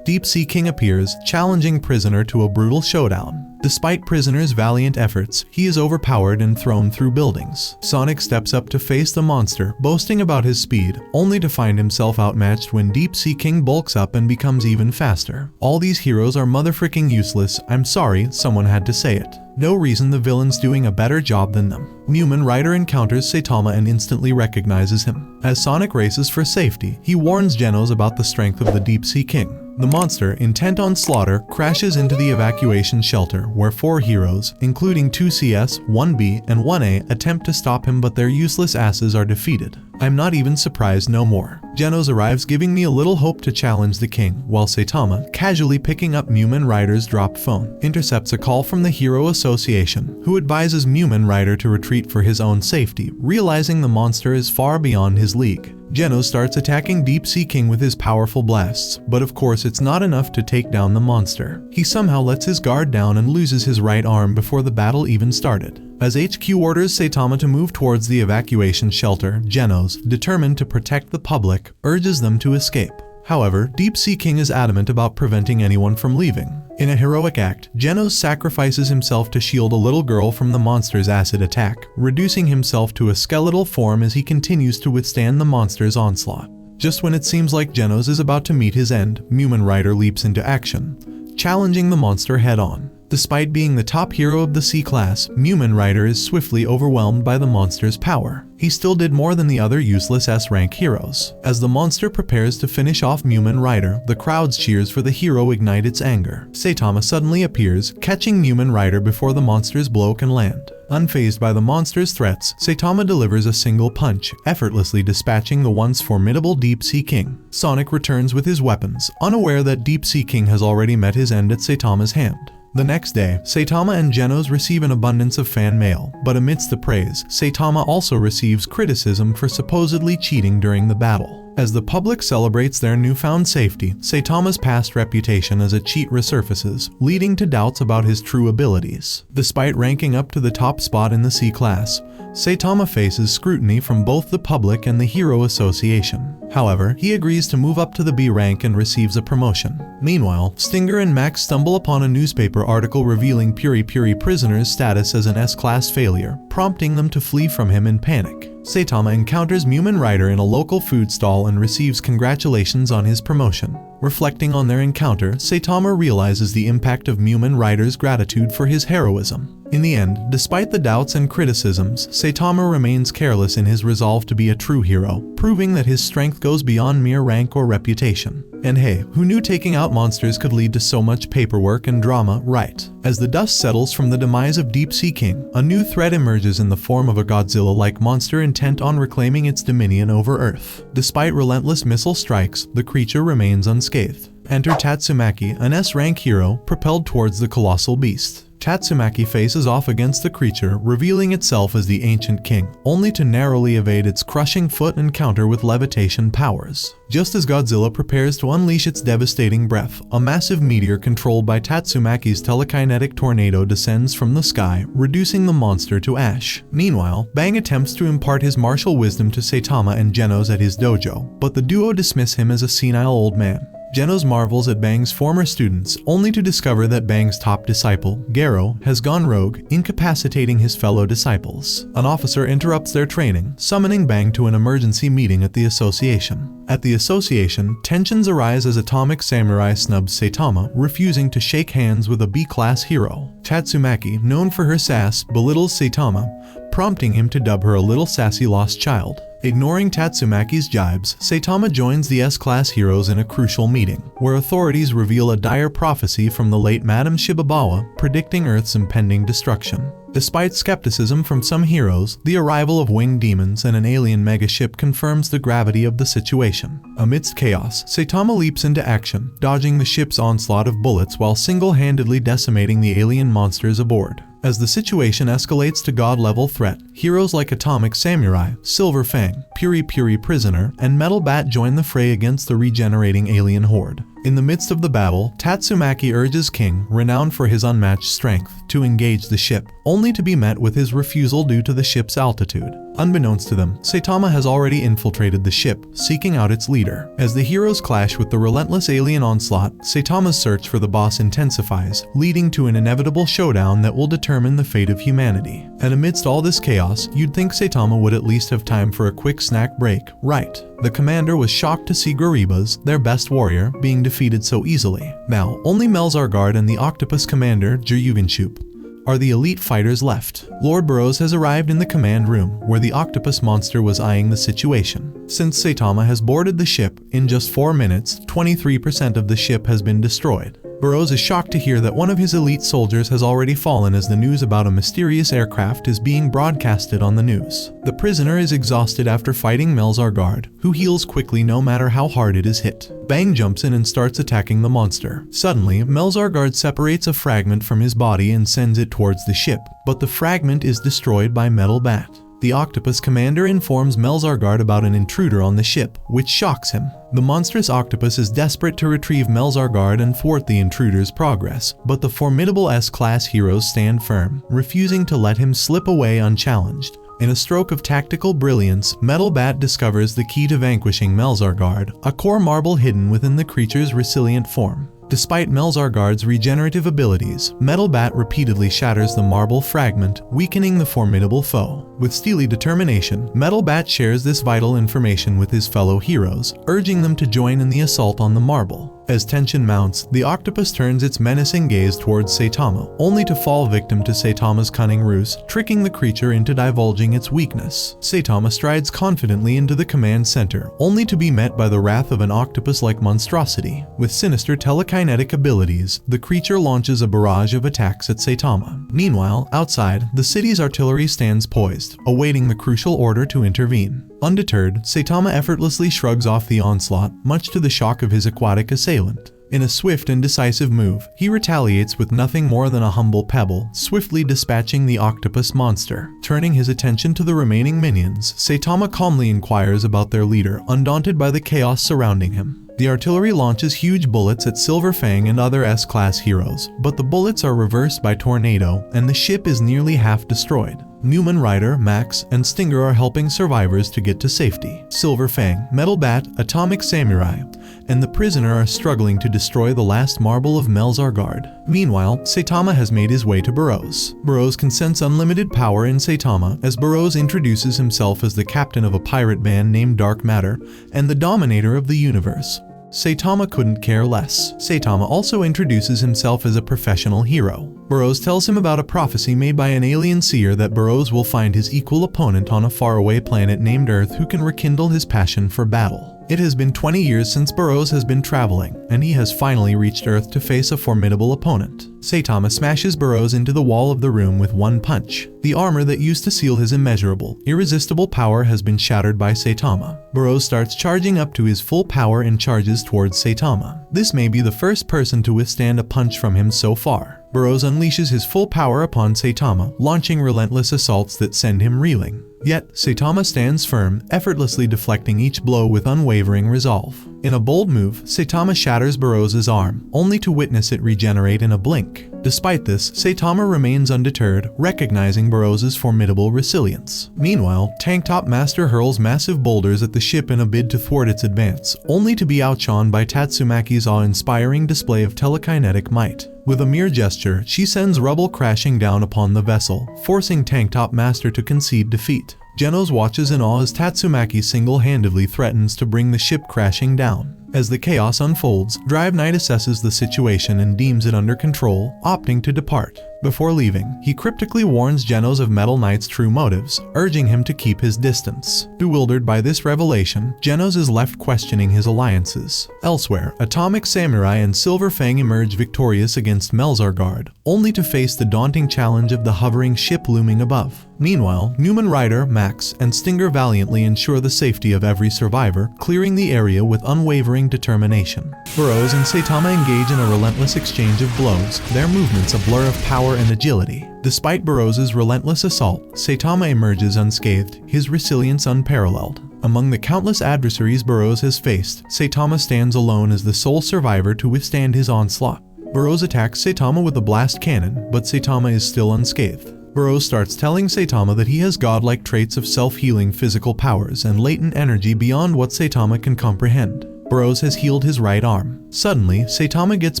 Deep Sea King appears, challenging Prisoner to a brutal showdown. Despite prisoners' valiant efforts, he is overpowered and thrown through buildings. Sonic steps up to face the monster, boasting about his speed, only to find himself outmatched when Deep Sea King bulks up and becomes even faster. All these heroes are motherfricking useless. I'm sorry, someone had to say it. No reason the villain's doing a better job than them. Mumen Rider encounters Saitama and instantly recognizes him. As Sonic races for safety, he warns Genos about the strength of the Deep Sea King. The monster, intent on slaughter, crashes into the evacuation shelter, where 4 heroes, including 2 CS, 1B, and 1A, attempt to stop him, but their useless asses are defeated. I'm not even surprised no more. Genos arrives, giving me a little hope to challenge the king, while Saitama, casually picking up Mumen Rider's dropped phone, intercepts a call from the Hero Association, who advises Mumen Rider to retreat for his own safety, realizing the monster is far beyond his league. Genos starts attacking Deep Sea King with his powerful blasts, but of course it's not enough to take down the monster. He somehow lets his guard down and loses his right arm before the battle even started. As HQ orders Saitama to move towards the evacuation shelter, Genos, determined to protect the public, urges them to escape. However, Deep Sea King is adamant about preventing anyone from leaving. In a heroic act, Genos sacrifices himself to shield a little girl from the monster's acid attack, reducing himself to a skeletal form as he continues to withstand the monster's onslaught. Just when it seems like Genos is about to meet his end, Mumen Rider leaps into action, challenging the monster head-on. Despite being the top hero of the C-class, Mumen Rider is swiftly overwhelmed by the monster's power. He still did more than the other useless S-rank heroes. As the monster prepares to finish off Mumen Rider, the crowd's cheers for the hero ignite its anger. Saitama suddenly appears, catching Mumen Rider before the monster's blow can land. Unfazed by the monster's threats, Saitama delivers a single punch, effortlessly dispatching the once formidable Deep Sea King. Sonic returns with his weapons, unaware that Deep Sea King has already met his end at Saitama's hand. The next day, Saitama and Genos receive an abundance of fan mail, but amidst the praise, Saitama also receives criticism for supposedly cheating during the battle. As the public celebrates their newfound safety, Saitama's past reputation as a cheat resurfaces, leading to doubts about his true abilities. Despite ranking up to the top spot in the C-class, Saitama faces scrutiny from both the public and the Hero Association. However, he agrees to move up to the B rank and receives a promotion. Meanwhile, Stinger and Max stumble upon a newspaper article revealing Puri prisoner's status as an S-class failure, prompting them to flee from him in panic. Saitama encounters Mumen Rider in a local food stall and receives congratulations on his promotion. Reflecting on their encounter, Saitama realizes the impact of Mumen Rider's gratitude for his heroism. In the end, despite the doubts and criticisms, Saitama remains careless in his resolve to be a true hero, proving that his strength goes beyond mere rank or reputation. And hey, who knew taking out monsters could lead to so much paperwork and drama, right? As the dust settles from the demise of Deep Sea King, a new threat emerges in the form of a Godzilla-like monster intent on reclaiming its dominion over Earth. Despite relentless missile strikes, the creature remains unscathed. Enter Tatsumaki, an S-rank hero, propelled towards the colossal beast. Tatsumaki faces off against the creature, revealing itself as the Ancient King, only to narrowly evade its crushing foot and counter with levitation powers. Just as Godzilla prepares to unleash its devastating breath, a massive meteor controlled by Tatsumaki's telekinetic tornado descends from the sky, reducing the monster to ash. Meanwhile, Bang attempts to impart his martial wisdom to Saitama and Genos at his dojo, but the duo dismiss him as a senile old man. Genos marvels at Bang's former students, only to discover that Bang's top disciple, Garo, has gone rogue, incapacitating his fellow disciples. An officer interrupts their training, summoning Bang to an emergency meeting at the association. At the association, tensions arise as Atomic Samurai snubs Saitama, refusing to shake hands with a B-class hero. Tatsumaki, known for her sass, belittles Saitama, prompting him to dub her a little sassy lost child. Ignoring Tatsumaki's jibes, Saitama joins the S-class heroes in a crucial meeting, where authorities reveal a dire prophecy from the late Madame Shibabawa, predicting Earth's impending destruction. Despite skepticism from some heroes, the arrival of winged demons and an alien megaship confirms the gravity of the situation. Amidst chaos, Saitama leaps into action, dodging the ship's onslaught of bullets while single-handedly decimating the alien monsters aboard. As the situation escalates to god-level threat, heroes like Atomic Samurai, Silver Fang, Puri Prisoner, and Metal Bat join the fray against the regenerating alien horde. In the midst of the battle, Tatsumaki urges King, renowned for his unmatched strength, to engage the ship, only to be met with his refusal due to the ship's altitude. Unbeknownst to them, Saitama has already infiltrated the ship, seeking out its leader. As the heroes clash with the relentless alien onslaught, Saitama's search for the boss intensifies, leading to an inevitable showdown that will determine the fate of humanity. And amidst all this chaos, you'd think Saitama would at least have time for a quick snack break, right? The commander was shocked to see Garibas, their best warrior, being defeated so easily. Now, only Melzargard and the octopus commander, Jujuvinshup, are the elite fighters left. Lord Boros has arrived in the command room, where the octopus monster was eyeing the situation. Since Saitama has boarded the ship, in just 4 minutes, 23% of the ship has been destroyed. Boros is shocked to hear that one of his elite soldiers has already fallen as the news about a mysterious aircraft is being broadcasted on the news. The prisoner is exhausted after fighting Melzargard, who heals quickly no matter how hard it is hit. Bang jumps in and starts attacking the monster. Suddenly, Melzargard separates a fragment from his body and sends it towards the ship, but the fragment is destroyed by Metal Bat. The octopus commander informs Melzargard about an intruder on the ship, which shocks him. The monstrous octopus is desperate to retrieve Melzargard and thwart the intruder's progress, but the formidable S-class heroes stand firm, refusing to let him slip away unchallenged. In a stroke of tactical brilliance, Metal Bat discovers the key to vanquishing Melzargard, a core marble hidden within the creature's resilient form. Despite Melzargard's regenerative abilities, Metal Bat repeatedly shatters the marble fragment, weakening the formidable foe. With steely determination, Metal Bat shares this vital information with his fellow heroes, urging them to join in the assault on the marble. As tension mounts, the octopus turns its menacing gaze towards Saitama, only to fall victim to Saitama's cunning ruse, tricking the creature into divulging its weakness. Saitama strides confidently into the command center, only to be met by the wrath of an octopus-like monstrosity. With sinister telekinetic abilities, the creature launches a barrage of attacks at Saitama. Meanwhile, outside, the city's artillery stands poised, awaiting the crucial order to intervene. Undeterred, Saitama effortlessly shrugs off the onslaught, much to the shock of his aquatic assailant. In a swift and decisive move, he retaliates with nothing more than a humble pebble, swiftly dispatching the octopus monster. Turning his attention to the remaining minions, Saitama calmly inquires about their leader, undaunted by the chaos surrounding him. The artillery launches huge bullets at Silver Fang and other S-class heroes, but the bullets are reversed by Tornado, and the ship is nearly half destroyed. Newman Rider, Max, and Stinger are helping survivors to get to safety. Silver Fang, Metal Bat, Atomic Samurai, and the prisoner are struggling to destroy the last marble of Melzargard. Meanwhile, Saitama has made his way to Boros. Boros can sense unlimited power in Saitama as Boros introduces himself as the captain of a pirate band named Dark Matter and the dominator of the universe. Saitama couldn't care less. Saitama also introduces himself as a professional hero. Boros tells him about a prophecy made by an alien seer that Boros will find his equal opponent on a faraway planet named Earth who can rekindle his passion for battle. It has been 20 years since Boros has been traveling, and he has finally reached Earth to face a formidable opponent. Saitama smashes Boros into the wall of the room with one punch. The armor that used to seal his immeasurable, irresistible power has been shattered by Saitama. Boros starts charging up to his full power and charges towards Saitama. This may be the first person to withstand a punch from him so far. Boros unleashes his full power upon Saitama, launching relentless assaults that send him reeling. Yet, Saitama stands firm, effortlessly deflecting each blow with unwavering resolve. In a bold move, Saitama shatters Boros' arm, only to witness it regenerate in a blink. Despite this, Saitama remains undeterred, recognizing Boros' formidable resilience. Meanwhile, Tank Top Master hurls massive boulders at the ship in a bid to thwart its advance, only to be outshone by Tatsumaki's awe-inspiring display of telekinetic might. With a mere gesture, she sends rubble crashing down upon the vessel, forcing Tank Top Master to concede defeat. Genos watches in awe as Tatsumaki single-handedly threatens to bring the ship crashing down. As the chaos unfolds, Drive Knight assesses the situation and deems it under control, opting to depart. Before leaving, he cryptically warns Genos of Metal Knight's true motives, urging him to keep his distance. Bewildered by this revelation, Genos is left questioning his alliances. Elsewhere, Atomic Samurai and Silver Fang emerge victorious against Melzargard, only to face the daunting challenge of the hovering ship looming above. Meanwhile, Newman Rider, Max, and Stinger valiantly ensure the safety of every survivor, clearing the area with unwavering determination. Boros and Saitama engage in a relentless exchange of blows, their movements a blur of power and agility. Despite Boros' relentless assault, Saitama emerges unscathed, his resilience unparalleled. Among the countless adversaries Boros has faced, Saitama stands alone as the sole survivor to withstand his onslaught. Boros attacks Saitama with a blast cannon, but Saitama is still unscathed. Boros starts telling Saitama that he has godlike traits of self-healing physical powers and latent energy beyond what Saitama can comprehend. Boros has healed his right arm. Suddenly, Saitama gets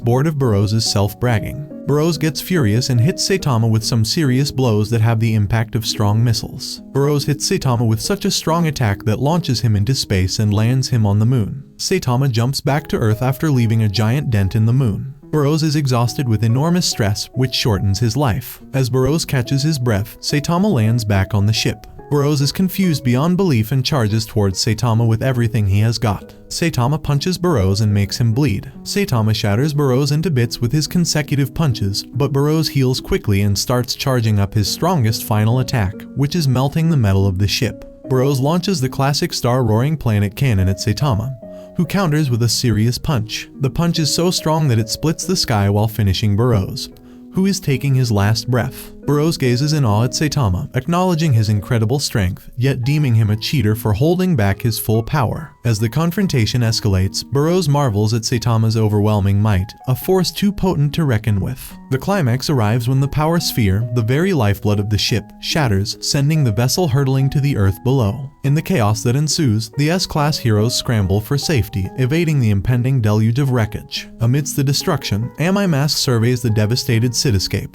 bored of Boros' self-bragging. Boros gets furious and hits Saitama with some serious blows that have the impact of strong missiles. Boros hits Saitama with such a strong attack that launches him into space and lands him on the moon. Saitama jumps back to Earth after leaving a giant dent in the moon. Boros is exhausted with enormous stress, which shortens his life. As Boros catches his breath, Saitama lands back on the ship. Boros is confused beyond belief and charges towards Saitama with everything he has got. Saitama punches Boros and makes him bleed. Saitama shatters Boros into bits with his consecutive punches, but Boros heals quickly and starts charging up his strongest final attack, which is melting the metal of the ship. Boros launches the classic star-roaring planet cannon at Saitama, who counters with a serious punch. The punch is so strong that it splits the sky while finishing Boros, who is taking his last breath. Boros gazes in awe at Saitama, acknowledging his incredible strength, yet deeming him a cheater for holding back his full power. As the confrontation escalates, Boros marvels at Saitama's overwhelming might, a force too potent to reckon with. The climax arrives when the power sphere, the very lifeblood of the ship, shatters, sending the vessel hurtling to the earth below. In the chaos that ensues, the S-class heroes scramble for safety, evading the impending deluge of wreckage. Amidst the destruction, Mask surveys the devastated cityscape,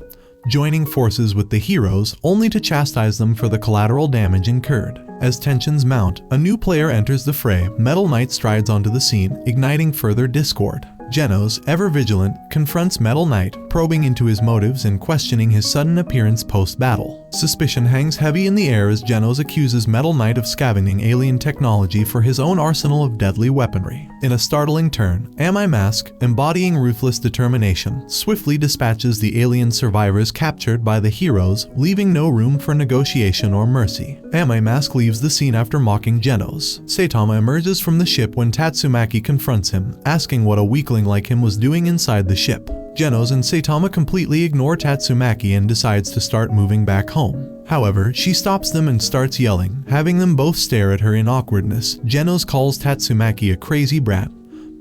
joining forces with the heroes only to chastise them for the collateral damage incurred. As tensions mount, a new player enters the fray. Metal Knight strides onto the scene, igniting further discord. Genos, ever vigilant, confronts Metal Knight, probing into his motives and questioning his sudden appearance post-battle. Suspicion hangs heavy in the air as Genos accuses Metal Knight of scavenging alien technology for his own arsenal of deadly weaponry. In a startling turn, Mask, embodying ruthless determination, swiftly dispatches the alien survivors captured by the heroes, leaving no room for negotiation or mercy. Mask leaves the scene after mocking Genos. Saitama emerges from the ship when Tatsumaki confronts him, asking what a weakling like him was doing inside the ship. Genos and Saitama completely ignore Tatsumaki and decides to start moving back home. However, she stops them and starts yelling, having them both stare at her in awkwardness. Genos calls Tatsumaki a crazy brat,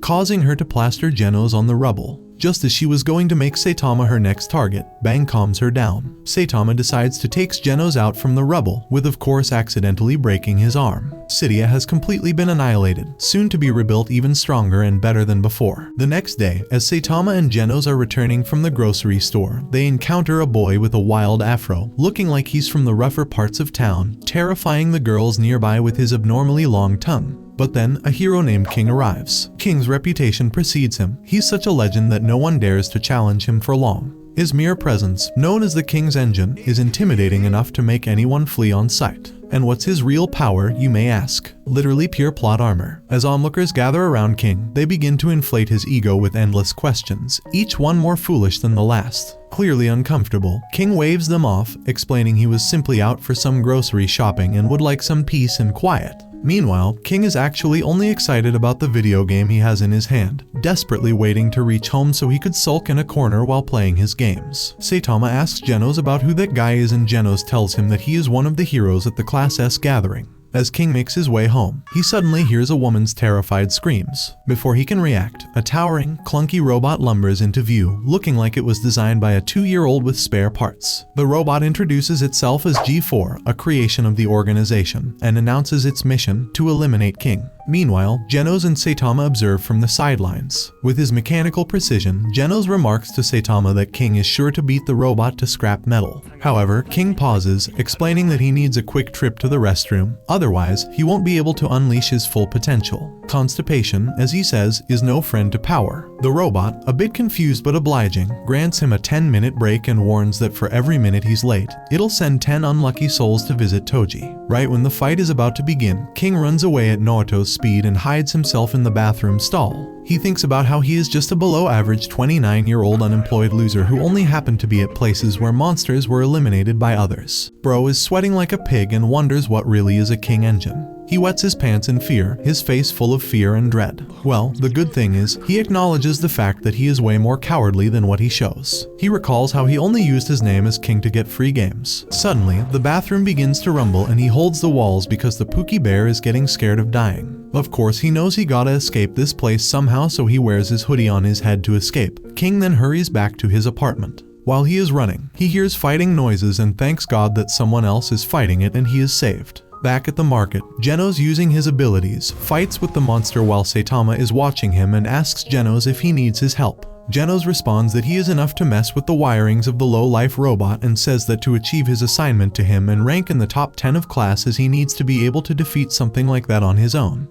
causing her to plaster Genos on the rubble. Just as she was going to make Saitama her next target, Bang calms her down. Saitama decides to take Genos out from the rubble, with of course accidentally breaking his arm. Cydia has completely been annihilated, soon to be rebuilt even stronger and better than before. The next day, as Saitama and Genos are returning from the grocery store, they encounter a boy with a wild afro, looking like he's from the rougher parts of town, terrifying the girls nearby with his abnormally long tongue. But then, a hero named King arrives. King's reputation precedes him. He's such a legend that no one dares to challenge him for long. His mere presence, known as the King's Engine, is intimidating enough to make anyone flee on sight. And what's his real power, you may ask? Literally pure plot armor. As onlookers gather around King, they begin to inflate his ego with endless questions, each one more foolish than the last. Clearly uncomfortable, King waves them off, explaining he was simply out for some grocery shopping and would like some peace and quiet. Meanwhile, King is actually only excited about the video game he has in his hand, desperately waiting to reach home so he could sulk in a corner while playing his games. Saitama asks Genos about who that guy is and Genos tells him that he is one of the heroes at the Class S gathering. As King makes his way home, he suddenly hears a woman's terrified screams. Before he can react, a towering, clunky robot lumbers into view, looking like it was designed by a 2-year-old with spare parts. The robot introduces itself as G4, a creation of the organization, and announces its mission to eliminate King. Meanwhile, Genos and Saitama observe from the sidelines. With his mechanical precision, Genos remarks to Saitama that King is sure to beat the robot to scrap metal. However, King pauses, explaining that he needs a quick trip to the restroom, otherwise he won't be able to unleash his full potential. Constipation, as he says, is no friend to power. The robot, a bit confused but obliging, grants him a 10-minute break and warns that for every minute he's late, it'll send 10 unlucky souls to visit Toji. Right when the fight is about to begin, King runs away at Naoto's speed and hides himself in the bathroom stall. He thinks about how he is just a below-average 29-year-old unemployed loser who only happened to be at places where monsters were eliminated by others. Bro is sweating like a pig and wonders what really is a King engine. He wets his pants in fear, his face full of fear and dread. Well, the good thing is, he acknowledges the fact that he is way more cowardly than what he shows. He recalls how he only used his name as king to get free games. Suddenly, the bathroom begins to rumble and he holds the walls because the Pookie Bear is getting scared of dying. Of course, he knows he gotta escape this place somehow, so he wears his hoodie on his head to escape. King then hurries back to his apartment. While he is running, he hears fighting noises and thanks God that someone else is fighting it and he is saved. Back at the market, Genos, using his abilities, fights with the monster while Saitama is watching him and asks Genos if he needs his help. Genos responds that he is enough to mess with the wirings of the low-life robot and says that to achieve his assignment to him and rank in the top 10 of classes, he needs to be able to defeat something like that on his own.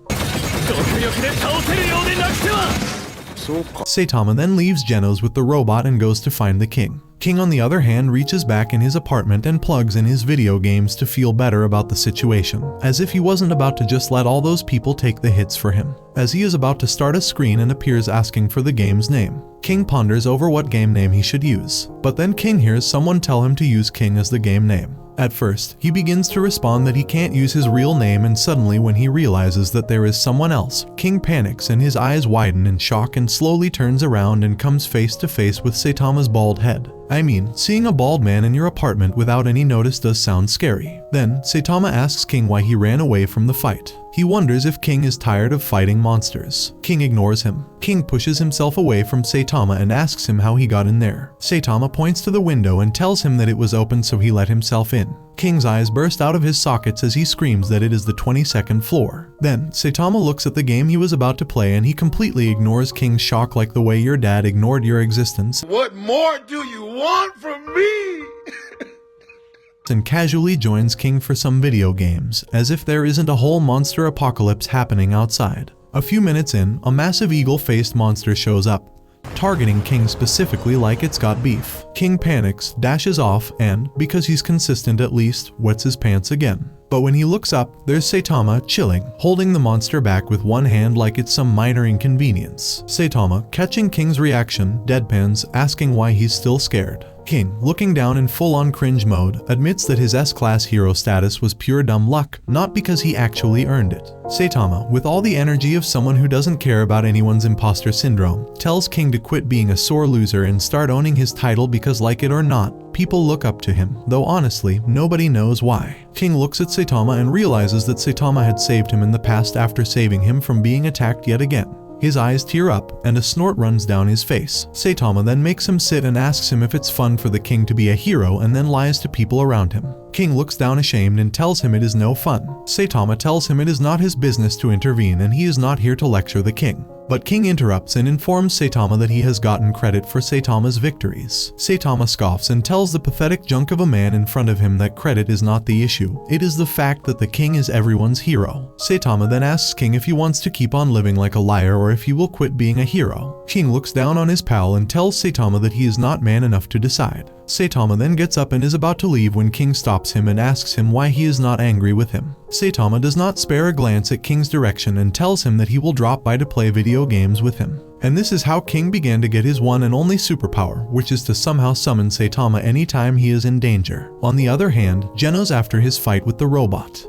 Saitama then leaves Genos with the robot and goes to find the king. King, on the other hand, reaches back in his apartment and plugs in his video games to feel better about the situation, as if he wasn't about to just let all those people take the hits for him. As he is about to start a screen and appears asking for the game's name, King ponders over what game name he should use. But then King hears someone tell him to use King as the game name. At first, he begins to respond that he can't use his real name, and suddenly when he realizes that there is someone else, King panics and his eyes widen in shock and slowly turns around and comes face to face with Saitama's bald head. I mean, seeing a bald man in your apartment without any notice does sound scary. Then, Saitama asks King why he ran away from the fight. He wonders if King is tired of fighting monsters. King ignores him. King pushes himself away from Saitama and asks him how he got in there. Saitama points to the window and tells him that it was open, so he let himself in. King's eyes burst out of his sockets as he screams that it is the 22nd floor. Then, Saitama looks at the game he was about to play and he completely ignores King's shock, like the way your dad ignored your existence. What more do you want from me? And casually joins King for some video games, as if there isn't a whole monster apocalypse happening outside. A few minutes in, a massive eagle-faced monster shows up, targeting King specifically like it's got beef. King panics, dashes off, and, because he's consistent at least, wets his pants again. But when he looks up, there's Saitama chilling, holding the monster back with one hand like it's some minor inconvenience. Saitama, catching King's reaction, deadpans, asking why he's still scared. King, looking down in full-on cringe mode, admits that his S-class hero status was pure dumb luck, not because he actually earned it. Saitama, with all the energy of someone who doesn't care about anyone's imposter syndrome, tells King to quit being a sore loser and start owning his title because, like it or not, people look up to him, though honestly, nobody knows why. King looks at Saitama and realizes that Saitama had saved him in the past after saving him from being attacked yet again. His eyes tear up, and a snort runs down his face. Saitama then makes him sit and asks him if it's fun for the king to be a hero, and then lies to people around him. King looks down ashamed and tells him it is no fun. Saitama tells him it is not his business to intervene and he is not here to lecture the king. But King interrupts and informs Saitama that he has gotten credit for Saitama's victories. Saitama scoffs and tells the pathetic junk of a man in front of him that credit is not the issue, it is the fact that the king is everyone's hero. Saitama then asks King if he wants to keep on living like a liar or if he will quit being a hero. King looks down on his pal and tells Saitama that he is not man enough to decide. Saitama then gets up and is about to leave when King stops him and asks him why he is not angry with him. Saitama does not spare a glance at King's direction and tells him that he will drop by to play video games with him. And this is how King began to get his one and only superpower, which is to somehow summon Saitama anytime he is in danger. On the other hand, Genos, after his fight with the robot,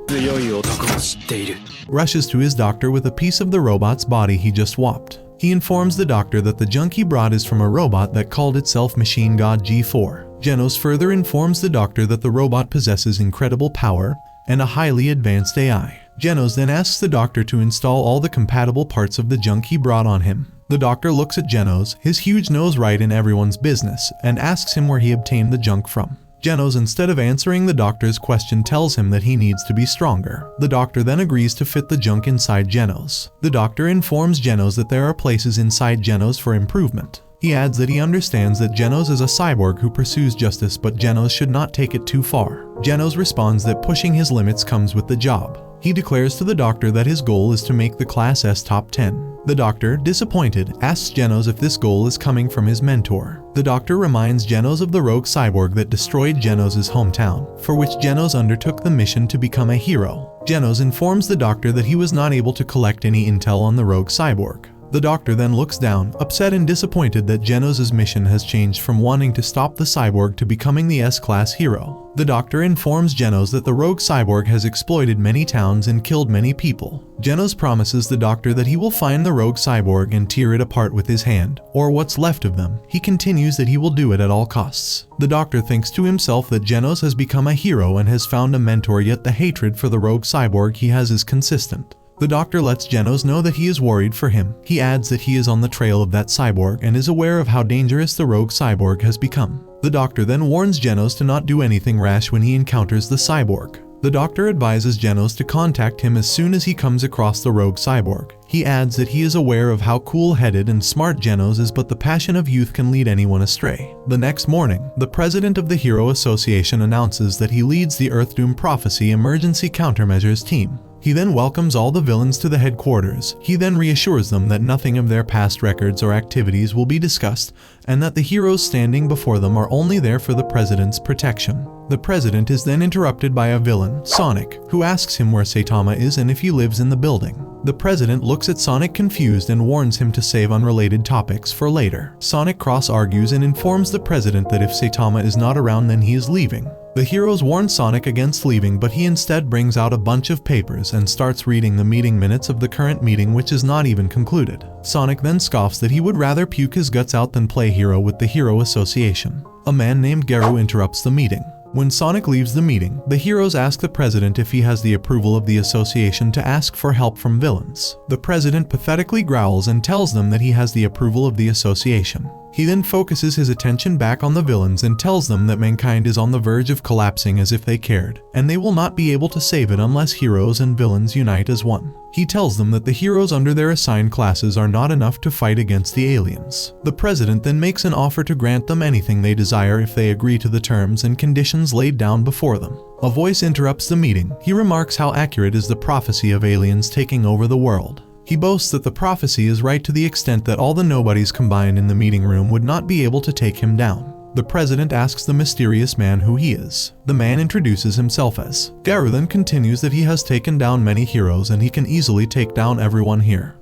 rushes to his doctor with a piece of the robot's body he just swapped. He informs the doctor that the junk he brought is from a robot that called itself Machine God G4. Genos further informs the doctor that the robot possesses incredible power and a highly advanced AI. Genos then asks the doctor to install all the compatible parts of the junk he brought on him. The doctor looks at Genos, his huge nose right in everyone's business, and asks him where he obtained the junk from. Genos, instead of answering the doctor's question, tells him that he needs to be stronger. The doctor then agrees to fit the junk inside Genos. The doctor informs Genos that there are places inside Genos for improvement. He adds that he understands that Genos is a cyborg who pursues justice, but Genos should not take it too far. Genos responds that pushing his limits comes with the job. He declares to the doctor that his goal is to make the Class S top 10. The doctor, disappointed, asks Genos if this goal is coming from his mentor. The doctor reminds Genos of the rogue cyborg that destroyed Genos' hometown, for which Genos undertook the mission to become a hero. Genos informs the doctor that he was not able to collect any intel on the rogue cyborg. The doctor then looks down, upset and disappointed that Genos' mission has changed from wanting to stop the cyborg to becoming the S-class hero. The doctor informs Genos that the rogue cyborg has exploited many towns and killed many people. Genos promises the doctor that he will find the rogue cyborg and tear it apart with his hand, or what's left of them. He continues that he will do it at all costs. The doctor thinks to himself that Genos has become a hero and has found a mentor, yet the hatred for the rogue cyborg he has is consistent. The doctor lets Genos know that he is worried for him. He adds that he is on the trail of that cyborg and is aware of how dangerous the rogue cyborg has become. The doctor then warns Genos to not do anything rash when he encounters the cyborg. The doctor advises Genos to contact him as soon as he comes across the rogue cyborg. He adds that he is aware of how cool-headed and smart Genos is, but the passion of youth can lead anyone astray. The next morning, the president of the Hero Association announces that he leads the Earthdoom Prophecy Emergency Countermeasures team. He then welcomes all the villains to the headquarters. He then reassures them that nothing of their past records or activities will be discussed, and that the heroes standing before them are only there for the president's protection. The president is then interrupted by a villain, Sonic, who asks him where Saitama is and if he lives in the building. The president looks at Sonic confused and warns him to save unrelated topics for later. Sonic cross-argues and informs the president that if Saitama is not around, then he is leaving. The heroes warn Sonic against leaving, but he instead brings out a bunch of papers and starts reading the meeting minutes of the current meeting, which is not even concluded. Sonic then scoffs that he would rather puke his guts out than play hero with the Hero Association. A man named Garo interrupts the meeting. When Sonic leaves the meeting, the heroes ask the president if he has the approval of the association to ask for help from villains. The president pathetically growls and tells them that he has the approval of the association. He then focuses his attention back on the villains and tells them that mankind is on the verge of collapsing as if they cared, and they will not be able to save it unless heroes and villains unite as one. He tells them that the heroes under their assigned classes are not enough to fight against the aliens. The president then makes an offer to grant them anything they desire if they agree to the terms and conditions laid down before them. A voice interrupts the meeting. He remarks how accurate is the prophecy of aliens taking over the world. He boasts that the prophecy is right to the extent that all the nobodies combined in the meeting room would not be able to take him down. The president asks the mysterious man who he is. The man introduces himself as Garo, then continues that he has taken down many heroes and he can easily take down everyone here.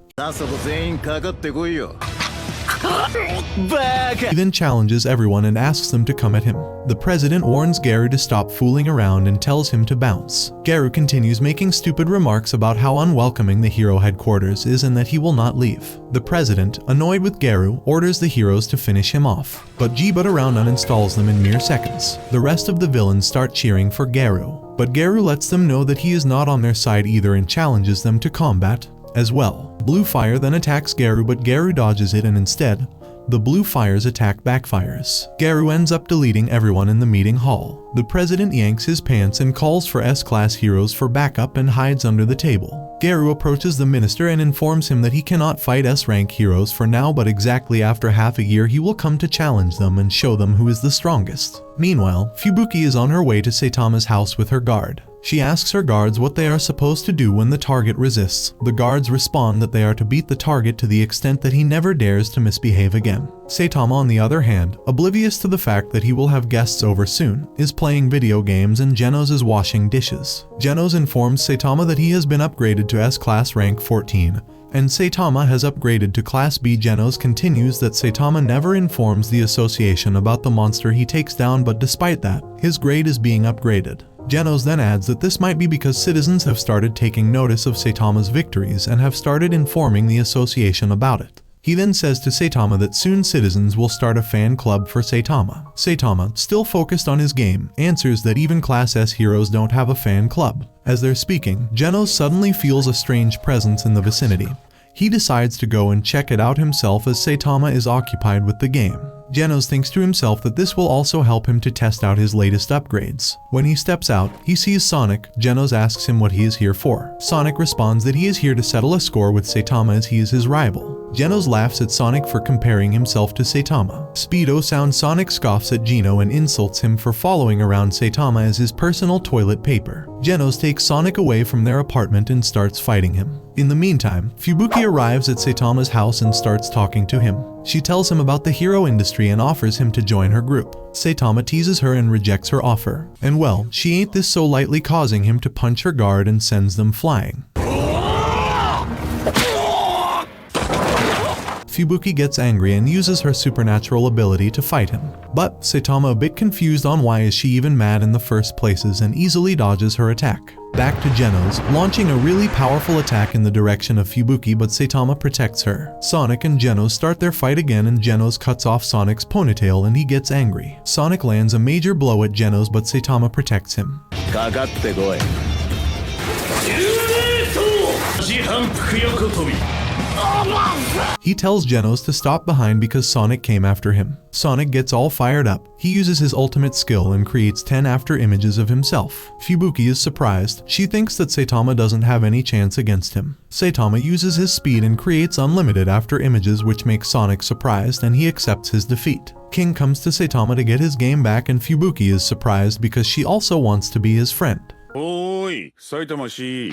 He then challenges everyone and asks them to come at him. The president warns Garo to stop fooling around and tells him to bounce. Garo continues making stupid remarks about how unwelcoming the hero headquarters is and that he will not leave. The president, annoyed with Garo, orders the heroes to finish him off, but G-But around uninstalls them in mere seconds. The rest of the villains start cheering for Garo, but Garo lets them know that he is not on their side either and challenges them to combat as well. Blue fire then attacks Garo, but Garo dodges it and instead, the blue fire's attack backfires. Garo ends up deleting everyone in the meeting hall. The president yanks his pants and calls for S-class heroes for backup and hides under the table. Garo approaches the minister and informs him that he cannot fight S-rank heroes for now, but exactly after half a year he will come to challenge them and show them who is the strongest. Meanwhile, Fubuki is on her way to Saitama's house with her guard. She asks her guards what they are supposed to do when the target resists. The guards respond that they are to beat the target to the extent that he never dares to misbehave again. Saitama, on the other hand, oblivious to the fact that he will have guests over soon, is playing video games and Genos is washing dishes. Genos informs Saitama that he has been upgraded to S-Class rank 14, and Saitama has upgraded to Class B. Genos continues that Saitama never informs the association about the monster he takes down, but despite that, his grade is being upgraded. Genos then adds that this might be because citizens have started taking notice of Saitama's victories and have started informing the association about it. He then says to Saitama that soon citizens will start a fan club for Saitama. Saitama, still focused on his game, answers that even Class S heroes don't have a fan club. As they're speaking, Genos suddenly feels a strange presence in the vicinity. He decides to go and check it out himself as Saitama is occupied with the game. Genos thinks to himself that this will also help him to test out his latest upgrades. When he steps out, he sees Sonic. Genos asks him what he is here for. Sonic responds that he is here to settle a score with Saitama as he is his rival. Genos laughs at Sonic for comparing himself to Saitama. Speedo Sound Sonic scoffs at Geno and insults him for following around Saitama as his personal toilet paper. Genos takes Sonic away from their apartment and starts fighting him. In the meantime, Fubuki arrives at Saitama's house and starts talking to him. She tells him about the hero industry and offers him to join her group. Saitama teases her and rejects her offer. And well, she ain't this so lightly, causing him to punch her guard and sends them flying. Fubuki gets angry and uses her supernatural ability to fight him. But Saitama, a bit confused on why is she even mad in the first places, and easily dodges her attack. Back to Genos, launching a really powerful attack in the direction of Fubuki, but Saitama protects her. Sonic and Genos start their fight again, and Genos cuts off Sonic's ponytail and he gets angry. Sonic lands a major blow at Genos, but Saitama protects him. He tells Genos to stop behind because Sonic came after him. Sonic gets all fired up. He uses his ultimate skill and creates 10 after images of himself. Fubuki is surprised. She thinks that Saitama doesn't have any chance against him. Saitama uses his speed and creates unlimited after images, which makes Sonic surprised and he accepts his defeat. King comes to Saitama to get his game back, and Fubuki is surprised because she also wants to be his friend. Oi, Saitama-shi.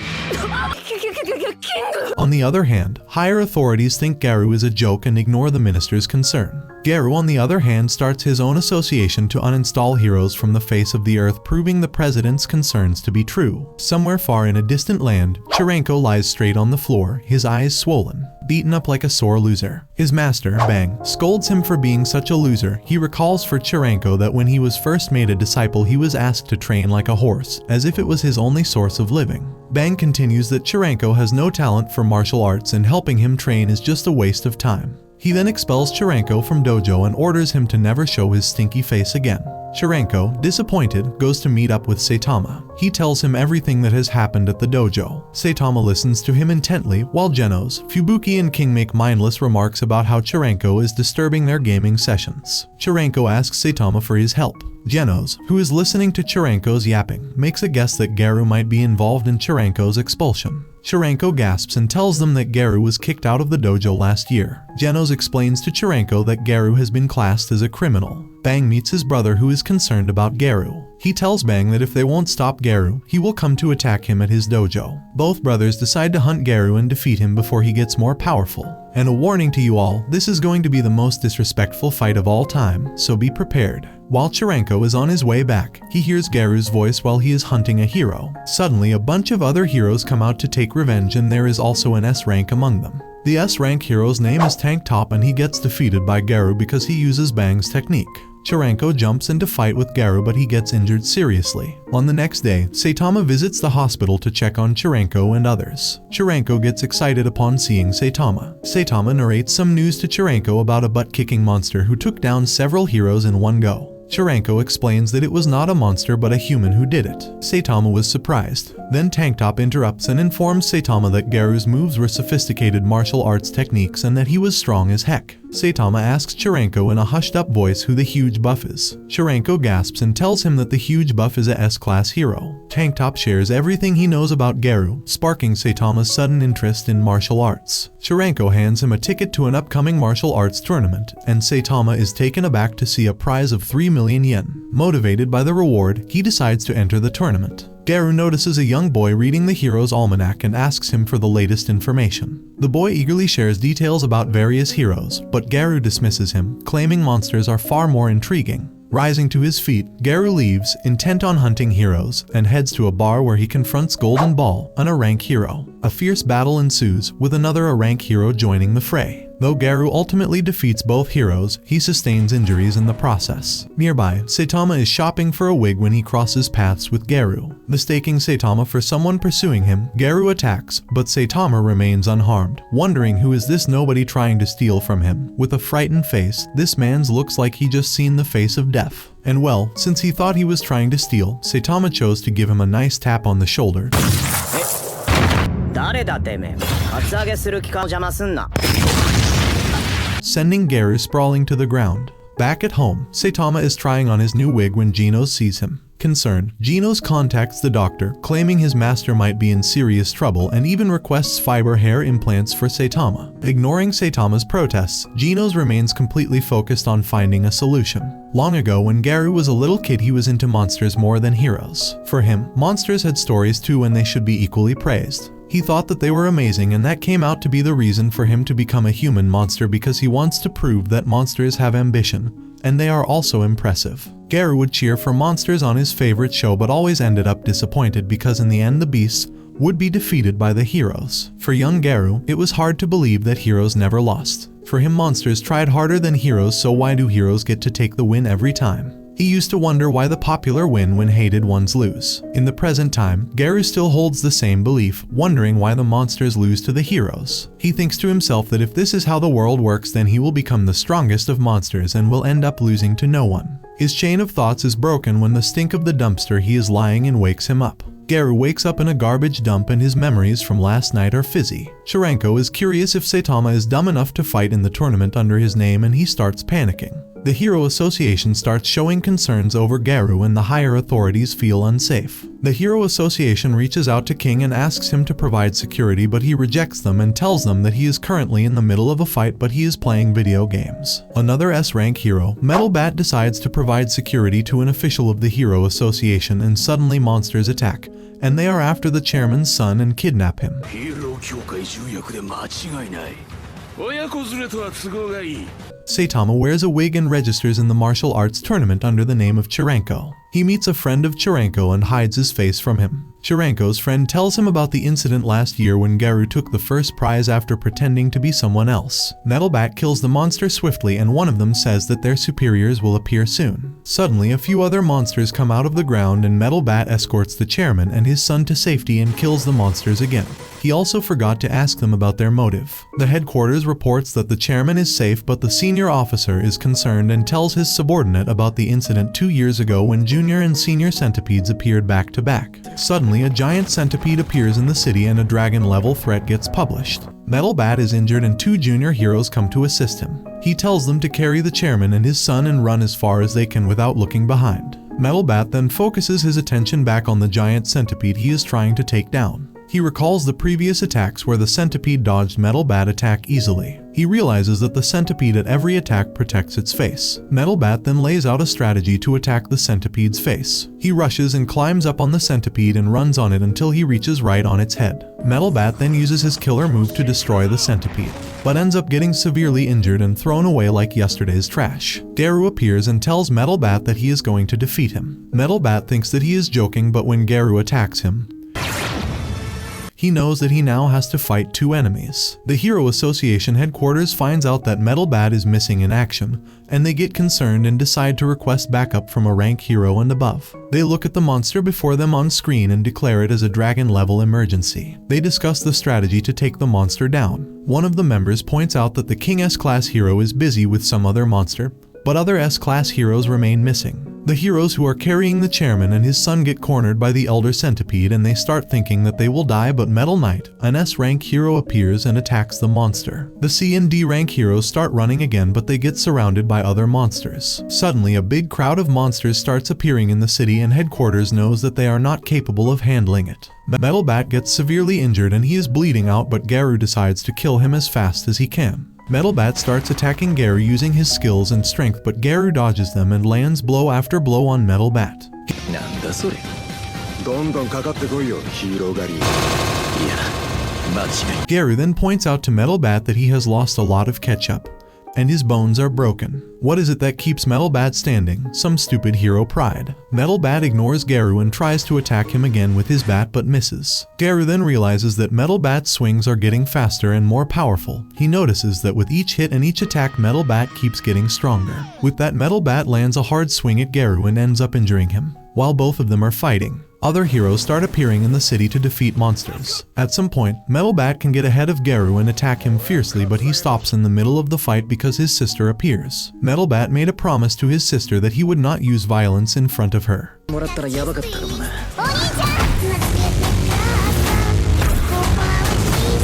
On the other hand, higher authorities think Garo is a joke and ignore the minister's concern. Garo, on the other hand, starts his own association to uninstall heroes from the face of the earth, proving the president's concerns to be true. Somewhere far in a distant land, Chirenko lies straight on the floor, his eyes swollen, beaten up like a sore loser. His master, Bang, scolds him for being such a loser. He recalls for Chirenko that when he was first made a disciple, he was asked to train like a horse, as if it was his only source of living. Bang continues that Chirenko has no talent for martial arts and helping him train is just a waste of time. He then expels Chirenko from dojo and orders him to never show his stinky face again. Chirenko, disappointed, goes to meet up with Saitama. He tells him everything that has happened at the dojo. Saitama listens to him intently, while Genos, Fubuki and King make mindless remarks about how Chirenko is disturbing their gaming sessions. Chirenko asks Saitama for his help. Genos, who is listening to Chirenko's yapping, makes a guess that Garo might be involved in Chirenko's expulsion. Chirenko gasps and tells them that Garo was kicked out of the dojo last year. Genos explains to Chirenko that Garo has been classed as a criminal. Bang meets his brother, who is concerned about Garo. He tells Bang that if they won't stop Garo, he will come to attack him at his dojo. Both brothers decide to hunt Garo and defeat him before he gets more powerful. And a warning to you all, this is going to be the most disrespectful fight of all time, so be prepared. While Chirenko is on his way back, he hears Garu's voice while he is hunting a hero. Suddenly, a bunch of other heroes come out to take revenge, and there is also an S rank among them. The S rank hero's name is Tank Top, and he gets defeated by Garo because he uses Bang's technique. Chirenko jumps into fight with Garo, but he gets injured seriously. On the next day, Saitama visits the hospital to check on Chirenko and others. Chirenko gets excited upon seeing Saitama. Saitama narrates some news to Chirenko about a butt-kicking monster who took down several heroes in one go. Chirenko explains that it was not a monster but a human who did it. Saitama was surprised. Then Tank Top interrupts and informs Saitama that Garu's moves were sophisticated martial arts techniques and that he was strong as heck. Saitama asks Chirenko in a hushed-up voice who the huge buff is. Chirenko gasps and tells him that the huge buff is a S-class hero. Tank Top shares everything he knows about Garo, sparking Saitama's sudden interest in martial arts. Chirenko hands him a ticket to an upcoming martial arts tournament, and Saitama is taken aback to see a prize of 3 million yen. Motivated by the reward, he decides to enter the tournament. Garo notices a young boy reading the hero's almanac and asks him for the latest information. The boy eagerly shares details about various heroes, but Garo dismisses him, claiming monsters are far more intriguing. Rising to his feet, Garo leaves, intent on hunting heroes, and heads to a bar where he confronts Golden Ball, an A-rank hero. A fierce battle ensues, with another A-rank hero joining the fray. Though Garo ultimately defeats both heroes, he sustains injuries in the process. Nearby, Saitama is shopping for a wig when he crosses paths with Garo. Mistaking Saitama for someone pursuing him, Garo attacks, but Saitama remains unharmed. Wondering who is this nobody trying to steal from him. With a frightened face, this man's looks like he just seen the face of death. And well, since he thought he was trying to steal, Saitama chose to give him a nice tap on the shoulder. Sending Garo sprawling to the ground. Back at home, Saitama is trying on his new wig when Genos sees him. Concerned, Genos contacts the doctor, claiming his master might be in serious trouble and even requests fiber hair implants for Saitama. Ignoring Saitama's protests, Genos remains completely focused on finding a solution. Long ago, when Garo was a little kid, he was into monsters more than heroes. For him, monsters had stories too, and they should be equally praised. He thought that they were amazing, and that came out to be the reason for him to become a human monster, because he wants to prove that monsters have ambition, and they are also impressive. Garo would cheer for monsters on his favorite show, but always ended up disappointed because in the end the beasts would be defeated by the heroes. For young Garo, it was hard to believe that heroes never lost. For him, monsters tried harder than heroes, so why do heroes get to take the win every time? He used to wonder why the popular win when hated ones lose. In the present time, Garo still holds the same belief, wondering why the monsters lose to the heroes. He thinks to himself that if this is how the world works, then he will become the strongest of monsters and will end up losing to no one. His chain of thoughts is broken when the stink of the dumpster he is lying in wakes him up. Garo wakes up in a garbage dump and his memories from last night are fizzy. Chirenko is curious if Saitama is dumb enough to fight in the tournament under his name and he starts panicking. The Hero Association starts showing concerns over Garo and the higher authorities feel unsafe. The Hero Association reaches out to King and asks him to provide security, but he rejects them and tells them that he is currently in the middle of a fight but he is playing video games. Another S-rank hero, Metal Bat, decides to provide security to an official of the Hero Association and suddenly monsters attack, and they are after the chairman's son and kidnap him. Saitama wears a wig and registers in the martial arts tournament under the name of Chirenko. He meets a friend of Chirenko and hides his face from him. Chirenko's friend tells him about the incident last year when Garo took the first prize after pretending to be someone else. Metal Bat kills the monster swiftly and one of them says that their superiors will appear soon. Suddenly, a few other monsters come out of the ground and Metal Bat escorts the chairman and his son to safety and kills the monsters again. He also forgot to ask them about their motive. The headquarters reports that the chairman is safe, but the senior officer is concerned and tells his subordinate about the incident 2 years ago when junior and senior centipedes appeared back to back. Suddenly, a giant centipede appears in the city and a dragon-level threat gets published. Metal Bat is injured and 2 junior heroes come to assist him. He tells them to carry the chairman and his son and run as far as they can without looking behind. Metal Bat then focuses his attention back on the giant centipede he is trying to take down. He recalls the previous attacks where the centipede dodged Metal Bat attack easily. He realizes that the centipede at every attack protects its face. Metal Bat then lays out a strategy to attack the centipede's face. He rushes and climbs up on the centipede and runs on it until he reaches right on its head. Metal Bat then uses his killer move to destroy the centipede, but ends up getting severely injured and thrown away like yesterday's trash. Garo appears and tells Metal Bat that he is going to defeat him. Metal Bat thinks that he is joking, but when Garo attacks him, he knows that he now has to fight 2 enemies. The Hero Association headquarters finds out that Metal Bat is missing in action, and they get concerned and decide to request backup from a rank hero and above. They look at the monster before them on screen and declare it as a dragon-level emergency. They discuss the strategy to take the monster down. One of the members points out that the King S-class hero is busy with some other monster, but other S-class heroes remain missing. The heroes who are carrying the chairman and his son get cornered by the Elder Centipede and they start thinking that they will die, but Metal Knight, an S-rank hero, appears and attacks the monster. The C and D rank heroes start running again, but they get surrounded by other monsters. Suddenly, a big crowd of monsters starts appearing in the city and headquarters knows that they are not capable of handling it. Metal Bat gets severely injured and he is bleeding out, but Garo decides to kill him as fast as he can. Metal Bat starts attacking Garo using his skills and strength, but Garo dodges them and lands blow after blow on Metal Bat. Garo then points out to Metal Bat that he has lost a lot of ketchup, and his bones are broken. What is it that keeps Metal Bat standing? Some stupid hero pride. Metal Bat ignores Garo and tries to attack him again with his bat but misses. Garo then realizes that Metal Bat's swings are getting faster and more powerful. He notices that with each hit and each attack, Metal Bat keeps getting stronger. With that, Metal Bat lands a hard swing at Garo and ends up injuring him. While both of them are fighting, other heroes start appearing in the city to defeat monsters. At some point, Metal Bat can get ahead of Garo and attack him fiercely, but he stops in the middle of the fight because his sister appears. Metal Bat made a promise to his sister that he would not use violence in front of her.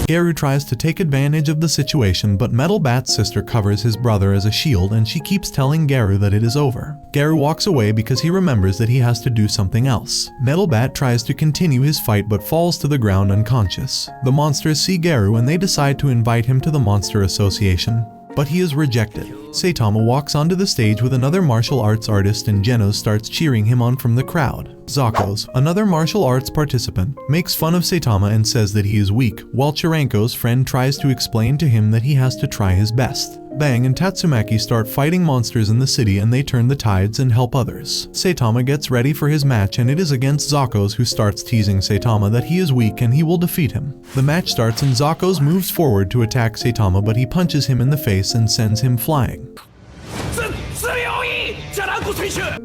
Garo tries to take advantage of the situation, but Metal Bat's sister covers his brother as a shield and she keeps telling Garo that it is over. Garo walks away because he remembers that he has to do something else. Metal Bat tries to continue his fight but falls to the ground unconscious. The monsters see Garo and they decide to invite him to the Monster Association, but he is rejected. Saitama walks onto the stage with another martial arts artist and Genos starts cheering him on from the crowd. Zakos, another martial arts participant, makes fun of Saitama and says that he is weak, while Chirenko's friend tries to explain to him that he has to try his best. Bang and Tatsumaki start fighting monsters in the city and they turn the tides and help others. Saitama gets ready for his match and it is against Zakos, who starts teasing Saitama that he is weak and he will defeat him. The match starts and Zakos moves forward to attack Saitama, but he punches him in the face and sends him flying.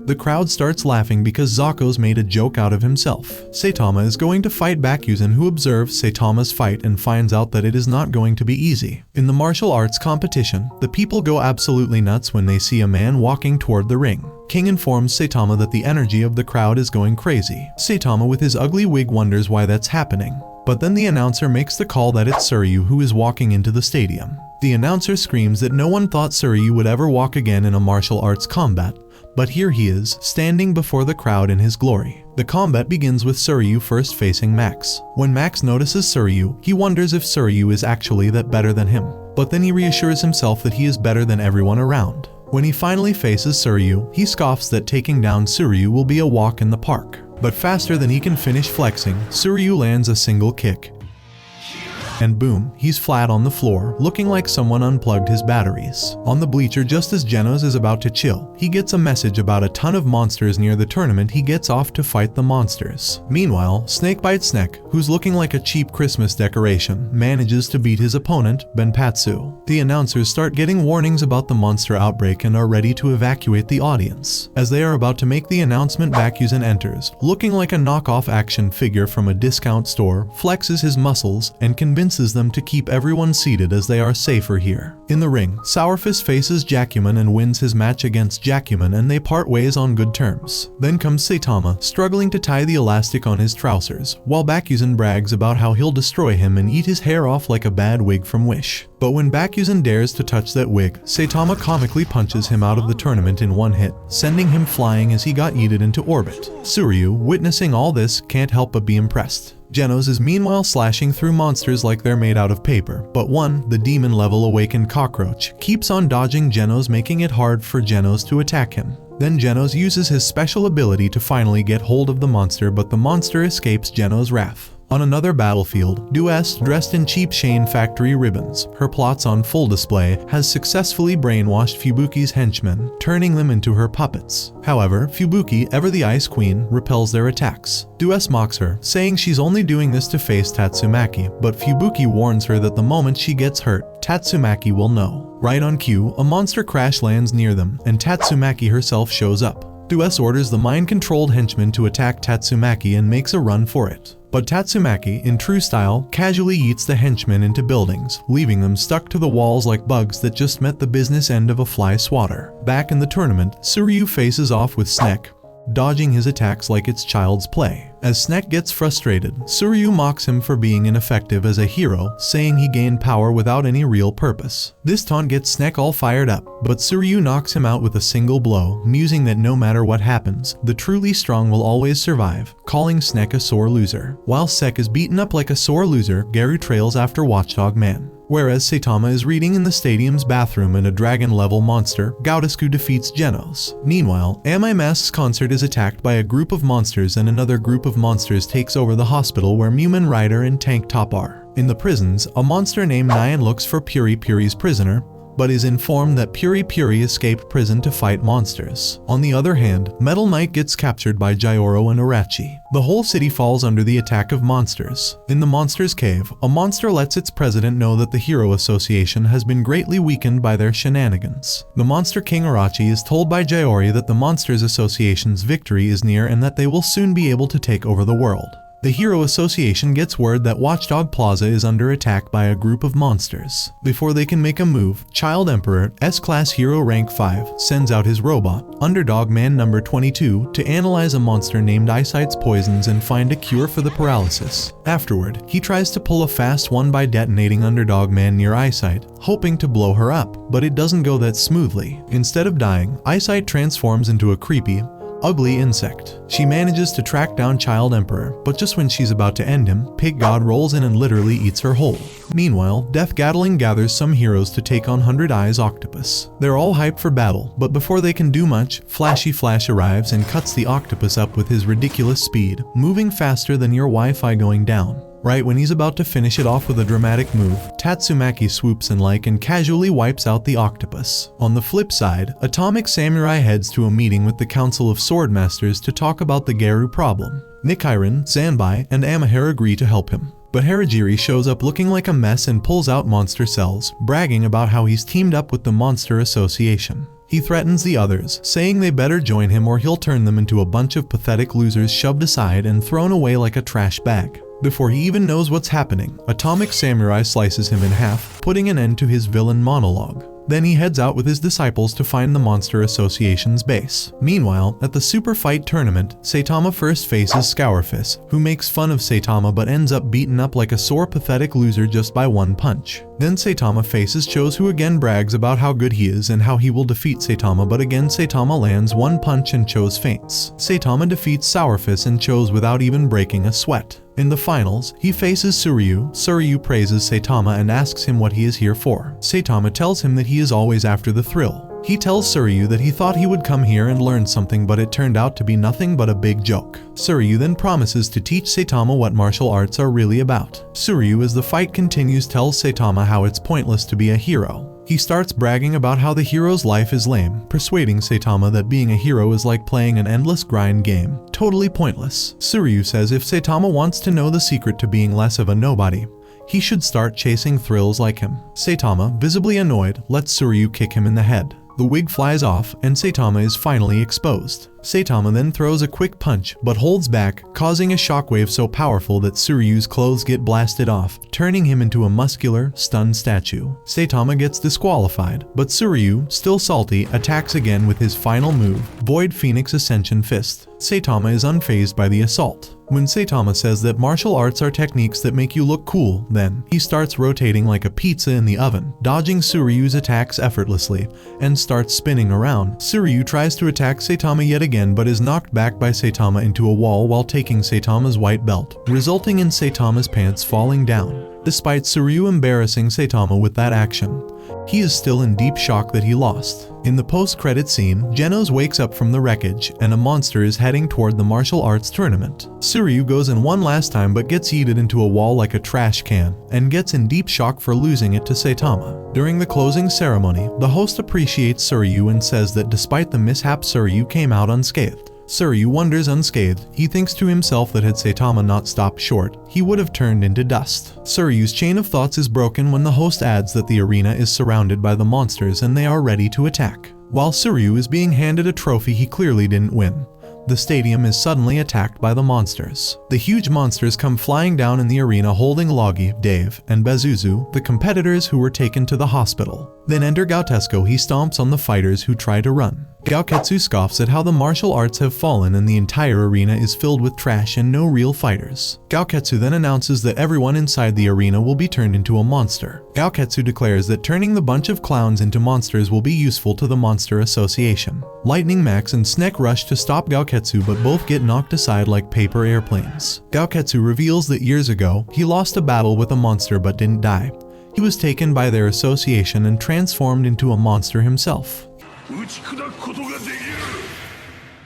The crowd starts laughing because Zakos made a joke out of himself. Saitama is going to fight Bakuzen, who observes Saitama's fight and finds out that it is not going to be easy. In the martial arts competition, the people go absolutely nuts when they see a man walking toward the ring. King informs Saitama that the energy of the crowd is going crazy. Saitama with his ugly wig wonders why that's happening. But then the announcer makes the call that it's Suryu who is walking into the stadium. The announcer screams that no one thought Suryu would ever walk again in a martial arts combat, but here he is, standing before the crowd in his glory. The combat begins with Suryu first facing Max. When Max notices Suryu, he wonders if Suryu is actually that better than him, but then he reassures himself that he is better than everyone around. When he finally faces Suryu, he scoffs that taking down Suryu will be a walk in the park. But faster than he can finish flexing, Suryu lands a single kick. And boom, he's flat on the floor, looking like someone unplugged his batteries. On the bleacher, just as Genos is about to chill, he gets a message about a ton of monsters near the tournament. He gets off to fight the monsters. Meanwhile, Snakebite Snake, who's looking like a cheap Christmas decoration, manages to beat his opponent, Benpatsu. The announcers start getting warnings about the monster outbreak and are ready to evacuate the audience. As they are about to make the announcement, Bakuzen enters, looking like a knockoff action figure from a discount store, flexes his muscles, and convinces them to keep everyone seated as they are safer here. In the ring, Sourfist faces Jacuman and wins his match against Jacuman, and they part ways on good terms. Then comes Saitama, struggling to tie the elastic on his trousers, while Bakuzen brags about how he'll destroy him and eat his hair off like a bad wig from Wish. But when Bakuzen dares to touch that wig, Saitama comically punches him out of the tournament in one hit, sending him flying as he got yeeted into orbit. Suryu, witnessing all this, can't help but be impressed. Genos is meanwhile slashing through monsters like they're made out of paper, but one, the demon-level awakened cockroach, keeps on dodging Genos, making it hard for Genos to attack him. Then Genos uses his special ability to finally get hold of the monster, but the monster escapes Genos' wrath. On another battlefield, Duess, dressed in cheap Shane factory ribbons, her plots on full display, has successfully brainwashed Fubuki's henchmen, turning them into her puppets. However, Fubuki, ever the Ice Queen, repels their attacks. Duess mocks her, saying she's only doing this to face Tatsumaki, but Fubuki warns her that the moment she gets hurt, Tatsumaki will know. Right on cue, a monster crash lands near them, and Tatsumaki herself shows up. Duess orders the mind-controlled henchman to attack Tatsumaki and makes a run for it. But Tatsumaki, in true style, casually yeets the henchmen into buildings, leaving them stuck to the walls like bugs that just met the business end of a fly swatter. Back in the tournament, Suryu faces off with Snake, dodging his attacks like it's child's play. As Snake gets frustrated, Suryu mocks him for being ineffective as a hero, saying he gained power without any real purpose. This taunt gets Snake all fired up, but Suryu knocks him out with a single blow, musing that no matter what happens, the truly strong will always survive, calling Snake a sore loser. While Sek is beaten up like a sore loser, Garo trails after Watchdog Man. Whereas Saitama is reading in the stadium's bathroom and a dragon-level monster, Gaudescu defeats Genos. Meanwhile, Amai Mask's concert is attacked by a group of monsters and another group of monsters takes over the hospital where Mumen Rider and Tank Top are. In the prisons, a monster named Nyan looks for Puri Puri's prisoner, but is informed that Puri Puri escaped prison to fight monsters. On the other hand, Metal Knight gets captured by Gyoro and Urachi. The whole city falls under the attack of monsters. In the Monsters' Cave, a monster lets its president know that the Hero Association has been greatly weakened by their shenanigans. The Monster King Urachi is told by Gyori that the Monsters Association's victory is near and that they will soon be able to take over the world. The Hero Association gets word that Watchdog Plaza is under attack by a group of monsters. Before they can make a move, Child Emperor, S-Class Hero Rank 5, sends out his robot, Underdog Man number 22, to analyze a monster named Eyesight's poisons and find a cure for the paralysis. Afterward, he tries to pull a fast one by detonating Underdog Man near Eyesight, hoping to blow her up, but it doesn't go that smoothly. Instead of dying, Eyesight transforms into a creepy, ugly insect. She manages to track down Child Emperor, but just when she's about to end him, Pig God rolls in and literally eats her whole. Meanwhile, Death Gatling gathers some heroes to take on 100 Eyes Octopus. They're all hyped for battle, but before they can do much, Flashy Flash arrives and cuts the octopus up with his ridiculous speed, moving faster than your Wi-Fi going down. Right when he's about to finish it off with a dramatic move, Tatsumaki swoops in and casually wipes out the octopus. On the flip side, Atomic Samurai heads to a meeting with the Council of Swordmasters to talk about the Garo problem. Nichiren, Zanbai, and Amahara agree to help him. But Harajiri shows up looking like a mess and pulls out monster cells, bragging about how he's teamed up with the Monster Association. He threatens the others, saying they better join him or he'll turn them into a bunch of pathetic losers shoved aside and thrown away like a trash bag. Before he even knows what's happening, Atomic Samurai slices him in half, putting an end to his villain monologue. Then he heads out with his disciples to find the Monster Association's base. Meanwhile, at the Super Fight tournament, Saitama first faces Scourfist, who makes fun of Saitama but ends up beaten up like a sore pathetic loser just by one punch. Then Saitama faces Chose, who again brags about how good he is and how he will defeat Saitama, but again Saitama lands one punch and Chose faints. Saitama defeats Sourfist and Chose without even breaking a sweat. In the finals, he faces Suryu. Suryu praises Saitama and asks him what he is here for. Saitama tells him that he is always after the thrill. He tells Suryu that he thought he would come here and learn something, but it turned out to be nothing but a big joke. Suryu then promises to teach Saitama what martial arts are really about. Suryu, as the fight continues, tells Saitama how it's pointless to be a hero. He starts bragging about how the hero's life is lame, persuading Saitama that being a hero is like playing an endless grind game, totally pointless. Suryu says if Saitama wants to know the secret to being less of a nobody, he should start chasing thrills like him. Saitama, visibly annoyed, lets Suryu kick him in the head. The wig flies off and Saitama is finally exposed. Saitama then throws a quick punch but holds back, causing a shockwave so powerful that Suryu's clothes get blasted off, turning him into a muscular, stunned statue. Saitama gets disqualified, but Suryu, still salty, attacks again with his final move, Void Phoenix Ascension Fist. Saitama is unfazed by the assault. When Saitama says that martial arts are techniques that make you look cool, then he starts rotating like a pizza in the oven, dodging Suryu's attacks effortlessly, and starts spinning around. Suryu tries to attack Saitama yet again but is knocked back by Saitama into a wall while taking Saitama's white belt, resulting in Saitama's pants falling down. Despite Suryu embarrassing Saitama with that action, he is still in deep shock that he lost. In the post-credit scene, Genos wakes up from the wreckage and a monster is heading toward the martial arts tournament. Suryu goes in one last time but gets yeeted into a wall like a trash can and gets in deep shock for losing it to Saitama. During the closing ceremony, the host appreciates Suryu and says that despite the mishap, Suryu came out unscathed. Suryu wonders unscathed. He thinks to himself that had Saitama not stopped short, he would have turned into dust. Suryu's chain of thoughts is broken when the host adds that the arena is surrounded by the monsters and they are ready to attack. While Suryu is being handed a trophy he clearly didn't win, the stadium is suddenly attacked by the monsters. The huge monsters come flying down in the arena holding Logi, Dave, and Bezuzu, the competitors who were taken to the hospital. Then enter Gautesco. He stomps on the fighters who try to run. Goketsu scoffs at how the martial arts have fallen and the entire arena is filled with trash and no real fighters. Goketsu then announces that everyone inside the arena will be turned into a monster. Goketsu declares that turning the bunch of clowns into monsters will be useful to the Monster Association. Lightning Max and Snek rush to stop Goketsu but both get knocked aside like paper airplanes. Goketsu reveals that years ago, he lost a battle with a monster but didn't die. He was taken by their association and transformed into a monster himself.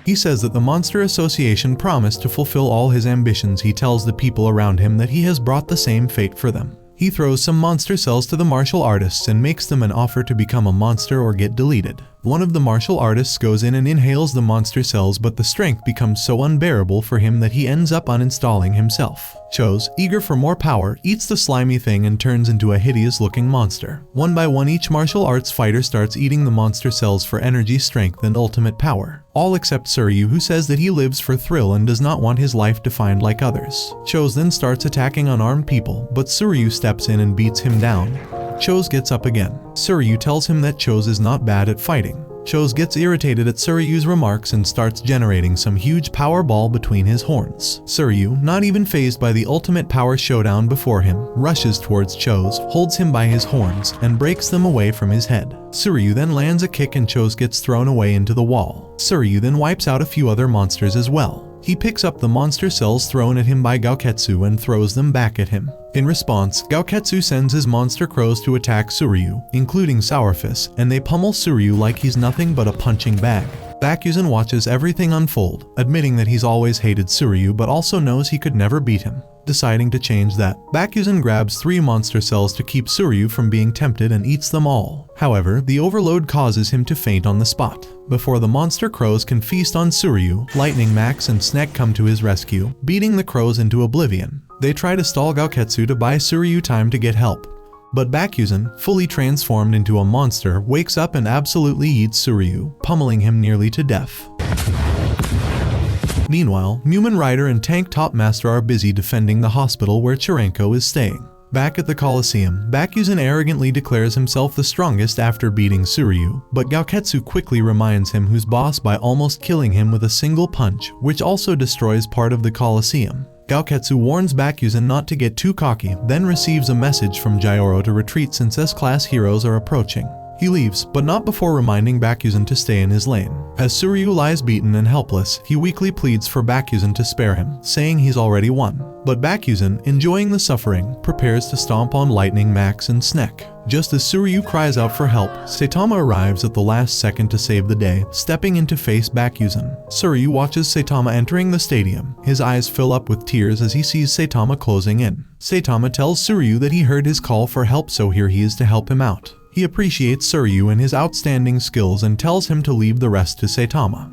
He says that the Monster Association promised to fulfill all his ambitions. He tells the people around him that he has brought the same fate for them. He throws some monster cells to the martial artists and makes them an offer to become a monster or get deleted. One of the martial artists goes in and inhales the monster cells, but the strength becomes so unbearable for him that he ends up uninstalling himself. Chose, eager for more power, eats the slimy thing and turns into a hideous-looking monster. One by one, each martial arts fighter starts eating the monster cells for energy, strength, and ultimate power. All except Suryu, who says that he lives for thrill and does not want his life defined like others. Chose then starts attacking unarmed people, but Suryu steps in and beats him down. Chose gets up again. Suryu tells him that Chose is not bad at fighting. Chose gets irritated at Suryu's remarks and starts generating some huge power ball between his horns. Suryu, not even fazed by the ultimate power showdown before him, rushes towards Chose, holds him by his horns, and breaks them away from his head. Suryu then lands a kick and Chose gets thrown away into the wall. Suryu then wipes out a few other monsters as well. He picks up the monster cells thrown at him by Goketsu and throws them back at him. In response, Goketsu sends his monster crows to attack Suryu, including Sourfist, and they pummel Suryu like he's nothing but a punching bag. Bakuzen watches everything unfold, admitting that he's always hated Suryu but also knows he could never beat him. Deciding to change that, Bakuzen grabs 3 monster cells to keep Suryu from being tempted and eats them all. However, the overload causes him to faint on the spot. Before the monster crows can feast on Suryu, Lightning Max and Snek come to his rescue, beating the crows into oblivion. They try to stall Goketsu to buy Suryu time to get help. But Bakuzen, fully transformed into a monster, wakes up and absolutely eats Suryu, pummeling him nearly to death. Meanwhile, Mumen Rider and Tank Top Master are busy defending the hospital where Chirenko is staying. Back at the Coliseum, Bakuzen arrogantly declares himself the strongest after beating Suryu, but Goketsu quickly reminds him who's boss by almost killing him with a single punch, which also destroys part of the Coliseum. Goketsu warns Bakuzen not to get too cocky, then receives a message from Gyoro to retreat since S-class heroes are approaching. He leaves, but not before reminding Bakuzen to stay in his lane. As Suryu lies beaten and helpless, he weakly pleads for Bakuzen to spare him, saying he's already won. But Bakuzen, enjoying the suffering, prepares to stomp on Lightning Max and Snek. Just as Suryu cries out for help, Saitama arrives at the last second to save the day, stepping in to face Bakuzen. Suryu watches Saitama entering the stadium. His eyes fill up with tears as he sees Saitama closing in. Saitama tells Suryu that he heard his call for help, so here he is to help him out. He appreciates Suryu and his outstanding skills and tells him to leave the rest to Saitama.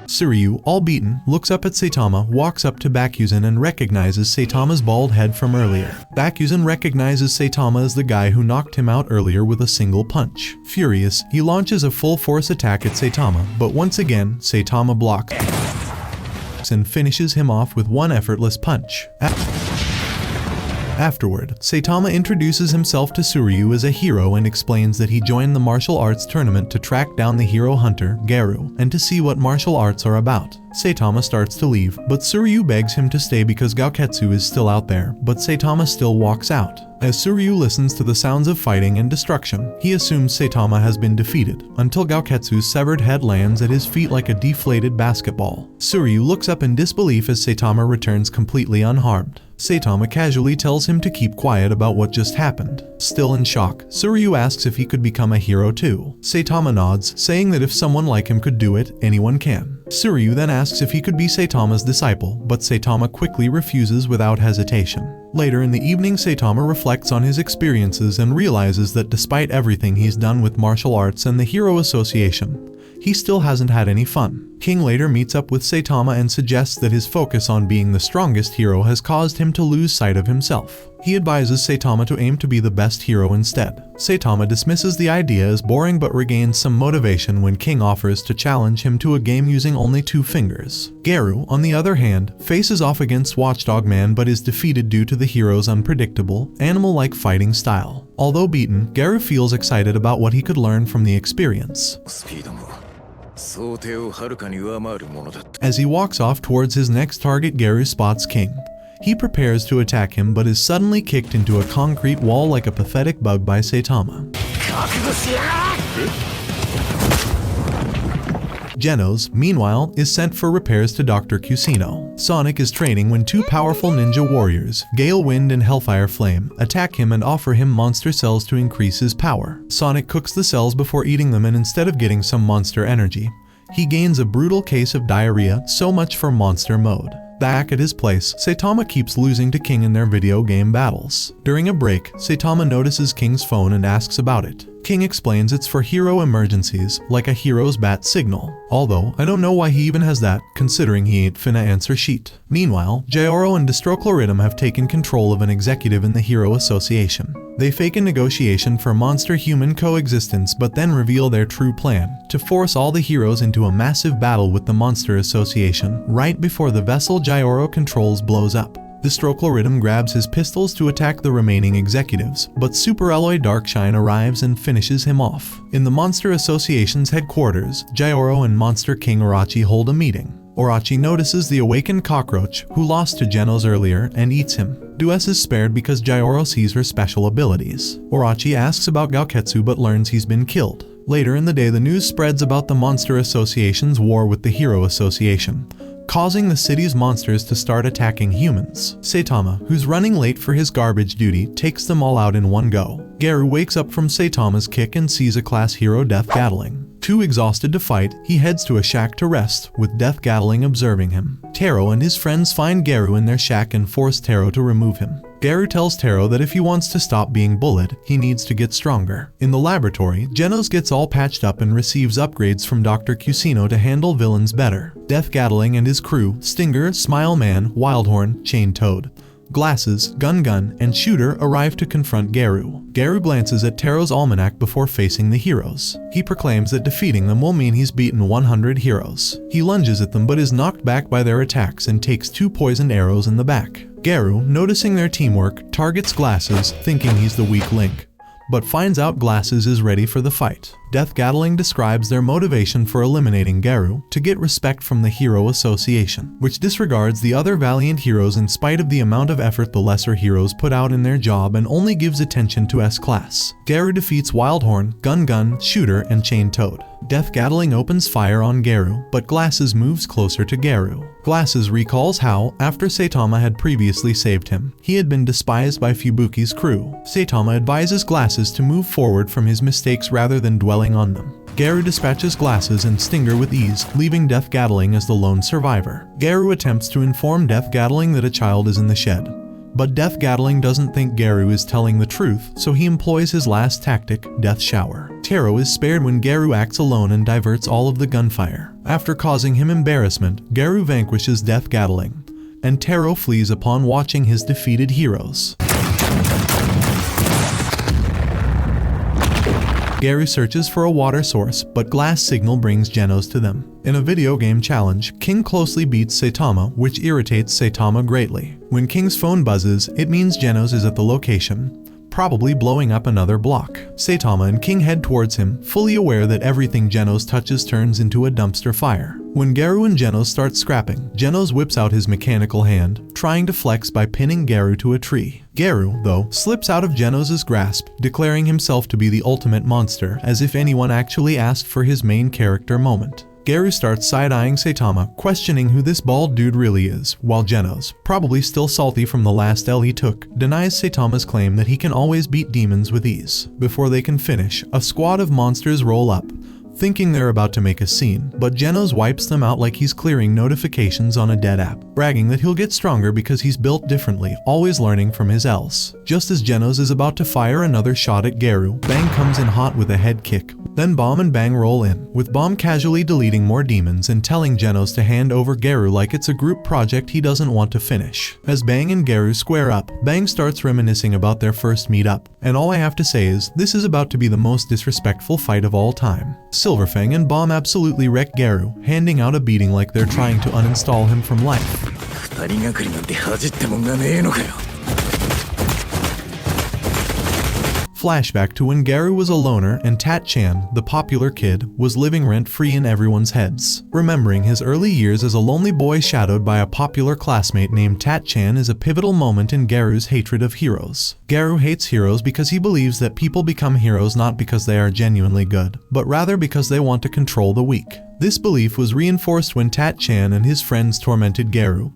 Suryu, all beaten, looks up at Saitama, walks up to Bakuzen and recognizes Saitama's bald head from earlier. Bakuzen recognizes Saitama as the guy who knocked him out earlier with a single punch. Furious, he launches a full-force attack at Saitama, but once again, Saitama blocks and finishes him off with one effortless punch. Afterward, Saitama introduces himself to Suryu as a hero and explains that he joined the martial arts tournament to track down the hero hunter, Garo, and to see what martial arts are about. Saitama starts to leave, but Suryu begs him to stay because Goketsu is still out there, but Saitama still walks out. As Suryu listens to the sounds of fighting and destruction, he assumes Saitama has been defeated, until Goketsu's severed head lands at his feet like a deflated basketball. Suryu looks up in disbelief as Saitama returns completely unharmed. Saitama casually tells him to keep quiet about what just happened. Still in shock, Suryu asks if he could become a hero too. Saitama nods, saying that if someone like him could do it, anyone can. Suryu then asks if he could be Saitama's disciple, but Saitama quickly refuses without hesitation. Later in the evening, Saitama reflects on his experiences and realizes that despite everything he's done with martial arts and the Hero Association, he still hasn't had any fun. King later meets up with Saitama and suggests that his focus on being the strongest hero has caused him to lose sight of himself. He advises Saitama to aim to be the best hero instead. Saitama dismisses the idea as boring but regains some motivation when King offers to challenge him to a game using only 2 fingers. Garo, on the other hand, faces off against Watchdog Man but is defeated due to the hero's unpredictable, animal-like fighting style. Although beaten, Garo feels excited about what he could learn from the experience. As he walks off towards his next target, Garo spots King. He prepares to attack him but is suddenly kicked into a concrete wall like a pathetic bug by Saitama. Genos, meanwhile, is sent for repairs to Dr. Cusino. Sonic is training when 2 powerful ninja warriors, Gale Wind and Hellfire Flame, attack him and offer him monster cells to increase his power. Sonic cooks the cells before eating them, and instead of getting some monster energy, he gains a brutal case of diarrhea. So much for monster mode. Back at his place, Saitama keeps losing to King in their video game battles. During a break, Saitama notices King's phone and asks about it. King explains it's for hero emergencies, like a hero's bat signal. Although, I don't know why he even has that, considering he ain't finna answer sheet. Meanwhile, Gyoro and Destrochloritum have taken control of an executive in the Hero Association. They fake a negotiation for monster-human coexistence but then reveal their true plan, to force all the heroes into a massive battle with the Monster Association, right before the vessel Gyoro controls blows up. Destrochloritum grabs his pistols to attack the remaining executives, but Super Alloy Darkshine arrives and finishes him off. In the Monster Association's headquarters, Gyoro and Monster King Orochi hold a meeting. Orochi notices the awakened cockroach, who lost to Genos earlier, and eats him. Dues is spared because Gyoro sees her special abilities. Orochi asks about Goketsu but learns he's been killed. Later in the day, the news spreads about the Monster Association's war with the Hero Association, causing the city's monsters to start attacking humans. Saitama, who's running late for his garbage duty, takes them all out in one go. Garo wakes up from Saitama's kick and sees a class hero death battling. Too exhausted to fight, he heads to a shack to rest, with Death Gatling observing him. Taro and his friends find Garo in their shack and force Taro to remove him. Garo tells Taro that if he wants to stop being bullied, he needs to get stronger. In the laboratory, Genos gets all patched up and receives upgrades from Dr. Cusino to handle villains better. Death Gatling and his crew, Stinger, Smile Man, Wildhorn, Chain Toad, Glasses, Gun, and Shooter arrive to confront Garo. Garo glances at Taro's almanac before facing the heroes. He proclaims that defeating them will mean he's beaten 100 heroes. He lunges at them but is knocked back by their attacks and takes 2 poisoned arrows in the back. Garo, noticing their teamwork, targets Glasses, thinking he's the weak link, but finds out Glasses is ready for the fight. Death Gatling describes their motivation for eliminating Garo to get respect from the Hero Association, which disregards the other valiant heroes in spite of the amount of effort the lesser heroes put out in their job and only gives attention to S-Class. Garo defeats Wildhorn, Gun, Shooter, and Chain Toad. Death Gatling opens fire on Garo, but Glasses moves closer to Garo. Glasses recalls how, after Saitama had previously saved him, he had been despised by Fubuki's crew. Saitama advises Glasses to move forward from his mistakes rather than dwelling on them. Garo dispatches Glasses and Stinger with ease, leaving Death Gatling as the lone survivor. Garo attempts to inform Death Gatling that a child is in the shed, but Death Gatling doesn't think Garo is telling the truth, so he employs his last tactic, Death Shower. Taro is spared when Garo acts alone and diverts all of the gunfire. After causing him embarrassment, Garo vanquishes Death Gatling, and Taro flees upon watching his defeated heroes. Garo searches for a water source, but glass signal brings Genos to them. In a video game challenge, King closely beats Saitama, which irritates Saitama greatly. When King's phone buzzes, it means Genos is at the location, probably blowing up another block. Saitama and King head towards him, fully aware that everything Genos touches turns into a dumpster fire. When Garo and Genos start scrapping, Genos whips out his mechanical hand, trying to flex by pinning Garo to a tree. Garo, though, slips out of Genos' grasp, declaring himself to be the ultimate monster, as if anyone actually asked for his main character moment. Garo starts side-eyeing Saitama, questioning who this bald dude really is, while Genos, probably still salty from the last L he took, denies Saitama's claim that he can always beat demons with ease. Before they can finish, a squad of monsters roll up, thinking they're about to make a scene, but Genos wipes them out like he's clearing notifications on a dead app, bragging that he'll get stronger because he's built differently, always learning from his L's. Just as Genos is about to fire another shot at Garo, Bang comes in hot with a head kick. Then Bomb and Bang roll in, with Bomb casually deleting more demons and telling Genos to hand over Garo like it's a group project he doesn't want to finish. As Bang and Garo square up, Bang starts reminiscing about their first meet-up, and all I have to say is, this is about to be the most disrespectful fight of all time. Silverfang and Bomb absolutely wreck Garo, handing out a beating like they're trying to uninstall him from life. Flashback to when Garo was a loner and Tat-chan, the popular kid, was living rent-free in everyone's heads. Remembering his early years as a lonely boy shadowed by a popular classmate named Tat-chan is a pivotal moment in Garo's hatred of heroes. Garo hates heroes because he believes that people become heroes not because they are genuinely good, but rather because they want to control the weak. This belief was reinforced when Tat-chan and his friends tormented Garo,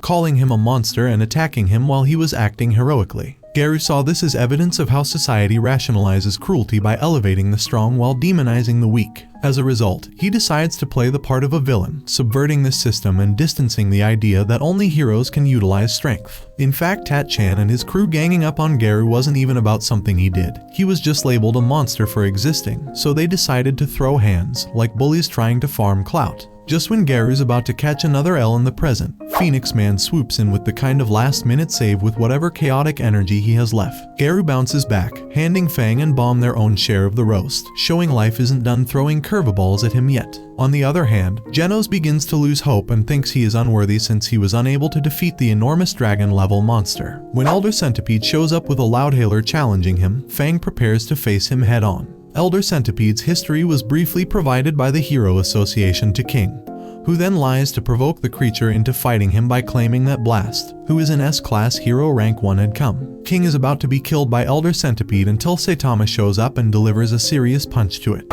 calling him a monster and attacking him while he was acting heroically. Garo saw this as evidence of how society rationalizes cruelty by elevating the strong while demonizing the weak. As a result, he decides to play the part of a villain, subverting this system and distancing the idea that only heroes can utilize strength. In fact, Tat-chan and his crew ganging up on Garo wasn't even about something he did. He was just labeled a monster for existing, so they decided to throw hands, like bullies trying to farm clout. Just when Garo's about to catch another L in the present, Phoenix Man swoops in with the kind of last-minute save with whatever chaotic energy he has left. Garo bounces back, handing Fang and Bomb their own share of the roast, showing life isn't done throwing curveballs at him yet. On the other hand, Genos begins to lose hope and thinks he is unworthy since he was unable to defeat the enormous dragon-level monster. When Elder Centipede shows up with a loudhailer challenging him, Fang prepares to face him head-on. Elder Centipede's history was briefly provided by the Hero Association to King, who then lies to provoke the creature into fighting him by claiming that Blast, who is an S-Class hero rank 1, had come. King is about to be killed by Elder Centipede until Saitama shows up and delivers a serious punch to it.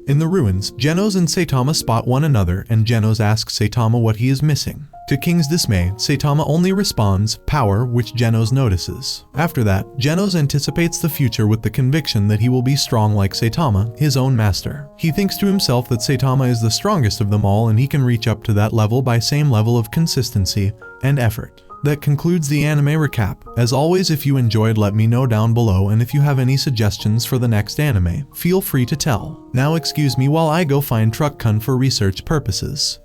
In the ruins, Genos and Saitama spot one another and Genos asks Saitama what he is missing. To King's dismay, Saitama only responds, power, which Genos notices. After that, Genos anticipates the future with the conviction that he will be strong like Saitama, his own master. He thinks to himself that Saitama is the strongest of them all and he can reach up to that level by same level of consistency and effort. That concludes the anime recap. As always, if you enjoyed, let me know down below, and if you have any suggestions for the next anime, feel free to tell. Now excuse me while I go find Truck Kun for research purposes.